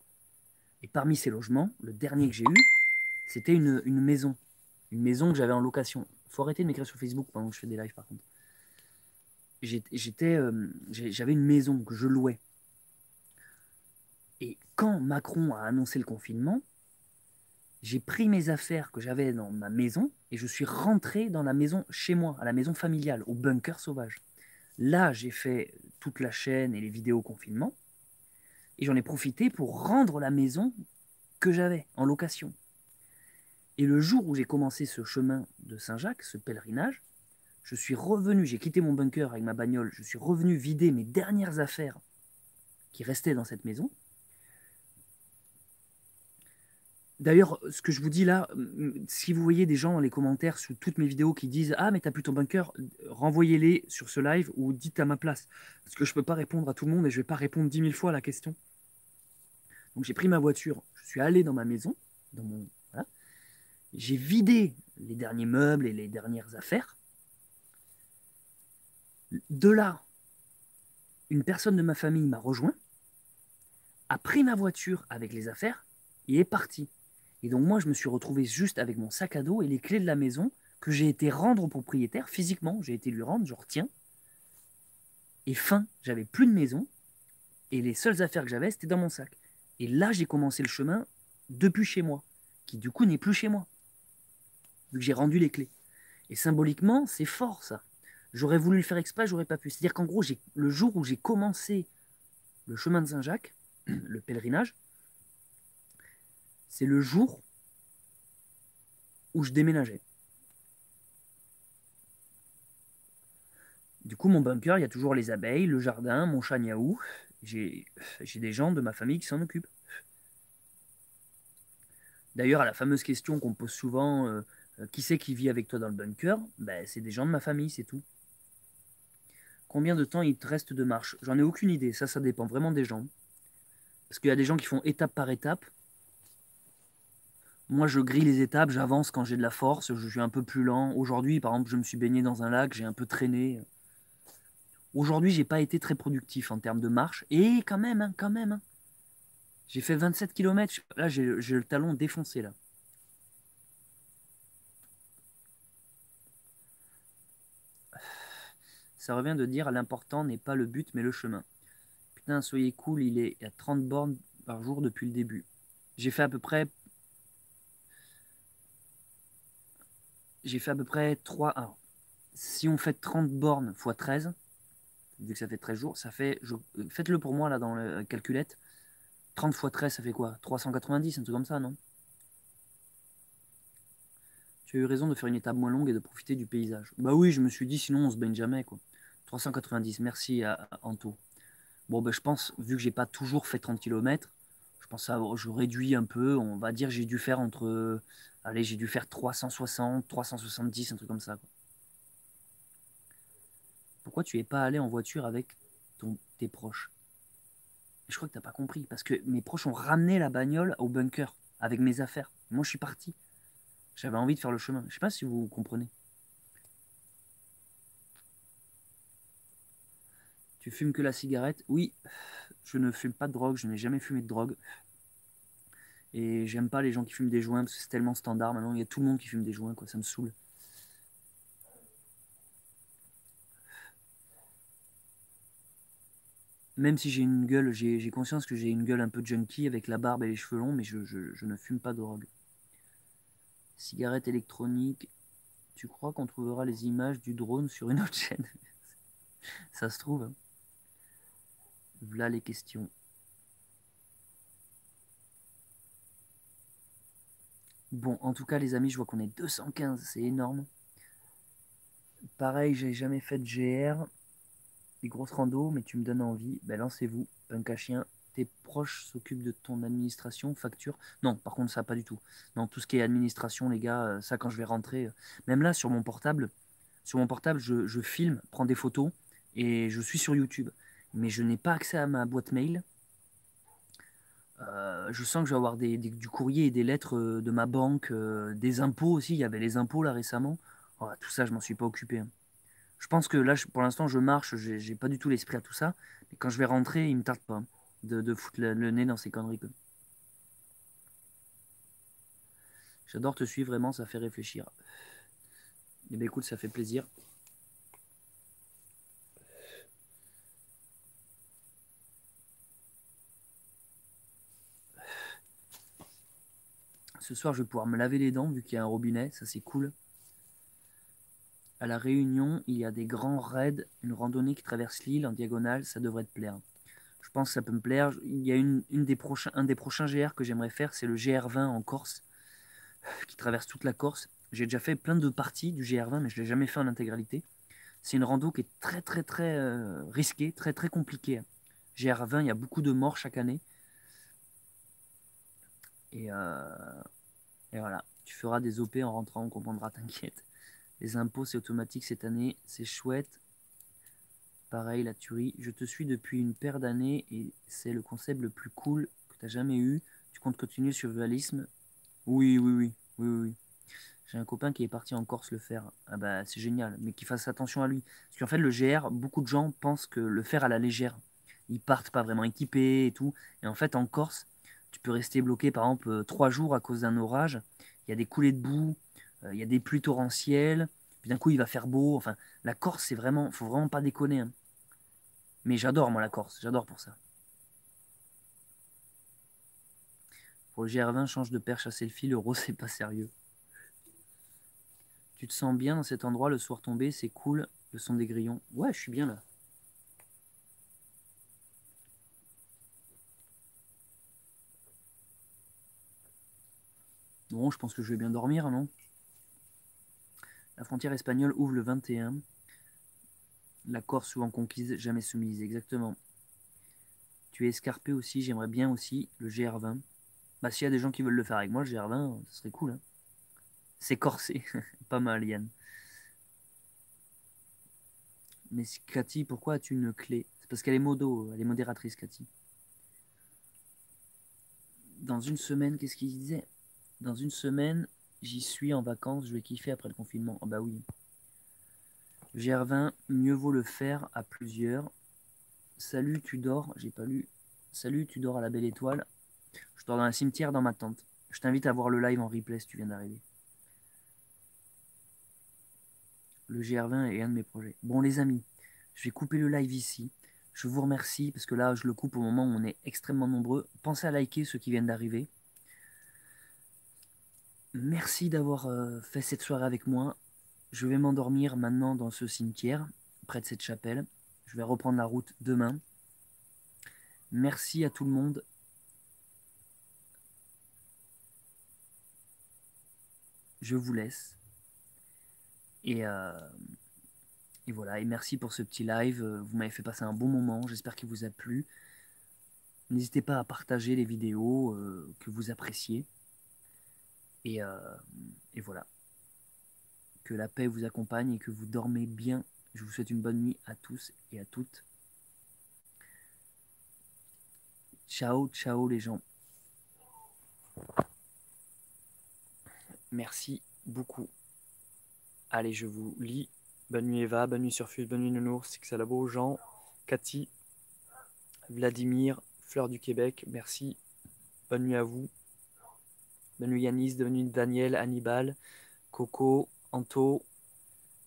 Et parmi ces logements, le dernier que j'ai eu, c'était une maison. Une maison que j'avais en location. Faut arrêter de m'écrire sur Facebook pendant que je fais des lives, par contre. J'avais une maison que je louais. Et quand Macron a annoncé le confinement, j'ai pris mes affaires que j'avais dans ma maison et je suis rentré dans la maison chez moi, à la maison familiale, au bunker sauvage. Là, j'ai fait toute la chaîne et les vidéos confinement et j'en ai profité pour rendre la maison que j'avais en location. Et le jour où j'ai commencé ce chemin de Saint-Jacques, ce pèlerinage, je suis revenu, j'ai quitté mon bunker avec ma bagnole, je suis revenu vider mes dernières affaires qui restaient dans cette maison. D'ailleurs, ce que je vous dis là, si vous voyez des gens dans les commentaires sous toutes mes vidéos qui disent « Ah, mais t'as plus ton bunker », renvoyez-les sur ce live ou dites à ma place. Parce que je ne peux pas répondre à tout le monde et je ne vais pas répondre 10 000 fois à la question. Donc j'ai pris ma voiture, je suis allé dans ma maison, voilà. J'ai vidé les derniers meubles et les dernières affaires. De là, une personne de ma famille m'a rejoint, a pris ma voiture avec les affaires et est parti. Et donc moi, je me suis retrouvé juste avec mon sac à dos et les clés de la maison que j'ai été rendre au propriétaire physiquement. J'ai été lui rendre, genre tiens. Et fin, j'avais plus de maison et les seules affaires que j'avais, c'était dans mon sac. Et là, j'ai commencé le chemin depuis chez moi, qui du coup n'est plus chez moi, vu que j'ai rendu les clés. Et symboliquement, c'est fort ça. J'aurais voulu le faire exprès, j'aurais pas pu. C'est-à-dire qu'en gros, le jour où j'ai commencé le chemin de Saint-Jacques, le pèlerinage, c'est le jour où je déménageais. Du coup, mon bunker, il y a toujours les abeilles, le jardin, mon chat Niaou. J'ai des gens de ma famille qui s'en occupent. D'ailleurs, à la fameuse question qu'on me pose souvent, qui c'est qui vit avec toi dans le bunker? Ben, c'est des gens de ma famille, c'est tout. Combien de temps il te reste de marche? J'en ai aucune idée, ça dépend vraiment des gens. Parce qu'il y a des gens qui font étape par étape. Moi, je grille les étapes, j'avance quand j'ai de la force, je suis un peu plus lent. Aujourd'hui, par exemple, je me suis baigné dans un lac, j'ai un peu traîné. Aujourd'hui, j'ai pas été très productif en termes de marche. Et quand même, hein. J'ai fait 27 km. Là, j'ai le talon défoncé, là. Ça revient de dire l'important n'est pas le but, mais le chemin. Putain, soyez cool, il est à 30 bornes par jour depuis le début. J'ai fait à peu près... J'ai fait à peu près 3... Alors, si on fait 30 bornes x 13, vu que ça fait 13 jours, ça fait... Faites-le pour moi, là, dans la calculette. 30 x 13, ça fait quoi? 390, un truc comme ça, non? Tu as eu raison de faire une étape moins longue et de profiter du paysage. Bah oui, je me suis dit, sinon on se baigne jamais, quoi. 390, merci à Anto. Bon, ben, je pense, vu que j'ai pas toujours fait 30 km, je pense que je réduis un peu. On va dire j'ai dû faire entre... allez, j'ai dû faire 360, 370, un truc comme ça, quoi. Pourquoi tu es pas allé en voiture avec tes proches? Je crois que t'as pas compris, parce que mes proches ont ramené la bagnole au bunker avec mes affaires. Moi, je suis parti. J'avais envie de faire le chemin. Je sais pas si vous comprenez. Tu fumes que la cigarette? Oui, je ne fume pas de drogue, je n'ai jamais fumé de drogue. Et j'aime pas les gens qui fument des joints parce que c'est tellement standard. Maintenant, il y a tout le monde qui fume des joints, quoi. Ça me saoule. Même si j'ai une gueule, j'ai conscience que j'ai une gueule un peu junkie avec la barbe et les cheveux longs, mais je ne fume pas de drogue. Cigarette électronique. Tu crois qu'on trouvera les images du drone sur une autre chaîne? Ça se trouve, hein. Voilà les questions. Bon, en tout cas, les amis, je vois qu'on est 215, c'est énorme. Pareil, j'ai jamais fait de GR, des grosses randos, mais tu me donnes envie. Ben, lancez-vous, punk à chien. Tes proches s'occupent de ton administration, facture. Non, par contre, ça, pas du tout. Non, tout ce qui est administration, les gars, ça, quand je vais rentrer, même là, sur mon portable, je filme, prends des photos, et je suis sur YouTube. Mais je n'ai pas accès à ma boîte mail. Je sens que je vais avoir du courrier et des lettres de ma banque, des impôts aussi. Il y avait les impôts là récemment. Voilà, tout ça, je m'en suis pas occupé, hein. Je pense que là, pour l'instant, je marche, j'ai pas du tout l'esprit à tout ça. Mais quand je vais rentrer, il me tarde pas, hein, de foutre le nez dans ces conneries, quoi. J'adore te suivre, vraiment, ça fait réfléchir. Eh bien, écoute, ça fait plaisir. Ce soir, je vais pouvoir me laver les dents vu qu'il y a un robinet. Ça, c'est cool. À La Réunion, il y a des grands raids, une randonnée qui traverse l'île en diagonale. Ça devrait te plaire. Je pense que ça peut me plaire. Il y a un des prochains GR que j'aimerais faire, c'est le GR20 en Corse, qui traverse toute la Corse. J'ai déjà fait plein de parties du GR20, mais je ne l'ai jamais fait en intégralité. C'est une rando qui est très très très risquée, très très compliquée. GR20, il y a beaucoup de morts chaque année. Et, euh, et voilà, tu feras des OP en rentrant, on comprendra, t'inquiète. Les impôts, c'est automatique cette année, c'est chouette. Pareil, la tuerie. Je te suis depuis une paire d'années et c'est le concept le plus cool que tu as jamais eu. Tu comptes continuer sur Valisme? Oui, oui, oui, oui, oui, oui. J'ai un copain qui est parti en Corse le faire. Ah bah c'est génial, mais qu'il fasse attention à lui. Parce qu'en fait le GR, beaucoup de gens pensent que le faire à la légère. Ils partent pas vraiment équipés et tout. Et en fait en Corse, tu peux rester bloqué par exemple 3 jours à cause d'un orage. Il y a des coulées de boue, il y a des pluies torrentielles. Puis d'un coup il va faire beau. Enfin, la Corse c'est vraiment, faut vraiment pas déconner, hein. Mais j'adore moi la Corse, j'adore pour ça. Pour le GR20, change de perche à selfie, l'euro c'est pas sérieux. Tu te sens bien dans cet endroit le soir tombé, c'est cool, le son des grillons. Ouais, je suis bien là. Bon, je pense que je vais bien dormir, non? La frontière espagnole ouvre le 21. La Corse souvent conquise, jamais soumise. Exactement. Tu es escarpé aussi, j'aimerais bien aussi le GR20. Bah, s'il y a des gens qui veulent le faire avec moi, le GR20, ce serait cool, hein. C'est corsé. Pas mal, Yann. Mais Cathy, pourquoi as-tu une clé? C'est parce qu'elle est modo, elle est modératrice, Cathy. Dans une semaine, qu'est-ce qu'il disait? Dans une semaine, j'y suis en vacances, je vais kiffer après le confinement. Ah bah oui. GR20, mieux vaut le faire à plusieurs. Salut, tu dors? J'ai pas lu. Salut, tu dors à la belle étoile? Je dors dans un cimetière dans ma tente. Je t'invite à voir le live en replay si tu viens d'arriver. Le GR20 est un de mes projets. Bon les amis, je vais couper le live ici. Je vous remercie parce que là je le coupe au moment où on est extrêmement nombreux. Pensez à liker ceux qui viennent d'arriver. Merci d'avoir fait cette soirée avec moi. Je vais m'endormir maintenant dans ce cimetière, près de cette chapelle. Je vais reprendre la route demain. Merci à tout le monde. Je vous laisse. Et, euh, et voilà, et merci pour ce petit live. Vous m'avez fait passer un bon moment. J'espère qu'il vous a plu. N'hésitez pas à partager les vidéos que vous appréciez. Et, euh, et voilà. Que la paix vous accompagne et que vous dormez bien. Je vous souhaite une bonne nuit à tous et à toutes. Ciao, ciao les gens. Merci beaucoup. Allez, je vous lis. Bonne nuit Eva, bonne nuit Surfus, bonne nuit Nounours, Xalabo, Jean, Cathy, Vladimir, Fleur du Québec, merci. Bonne nuit à vous. Bonne nuit Yanis, bonne nuit Daniel, Hannibal, Coco, Anto,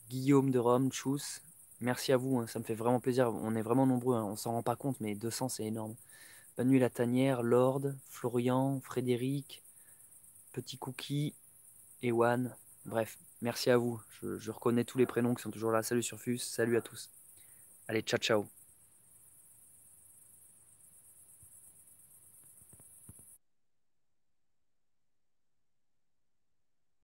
Guillaume de Rome, Tchous. Merci à vous, hein, ça me fait vraiment plaisir. On est vraiment nombreux, hein, on s'en rend pas compte, mais 200 c'est énorme. Bonne nuit La Tanière, Lord, Florian, Frédéric, Petit Cookie, Ewan. Bref, merci à vous. Je reconnais tous les prénoms qui sont toujours là. Salut Surfus, salut à tous. Allez, ciao ciao.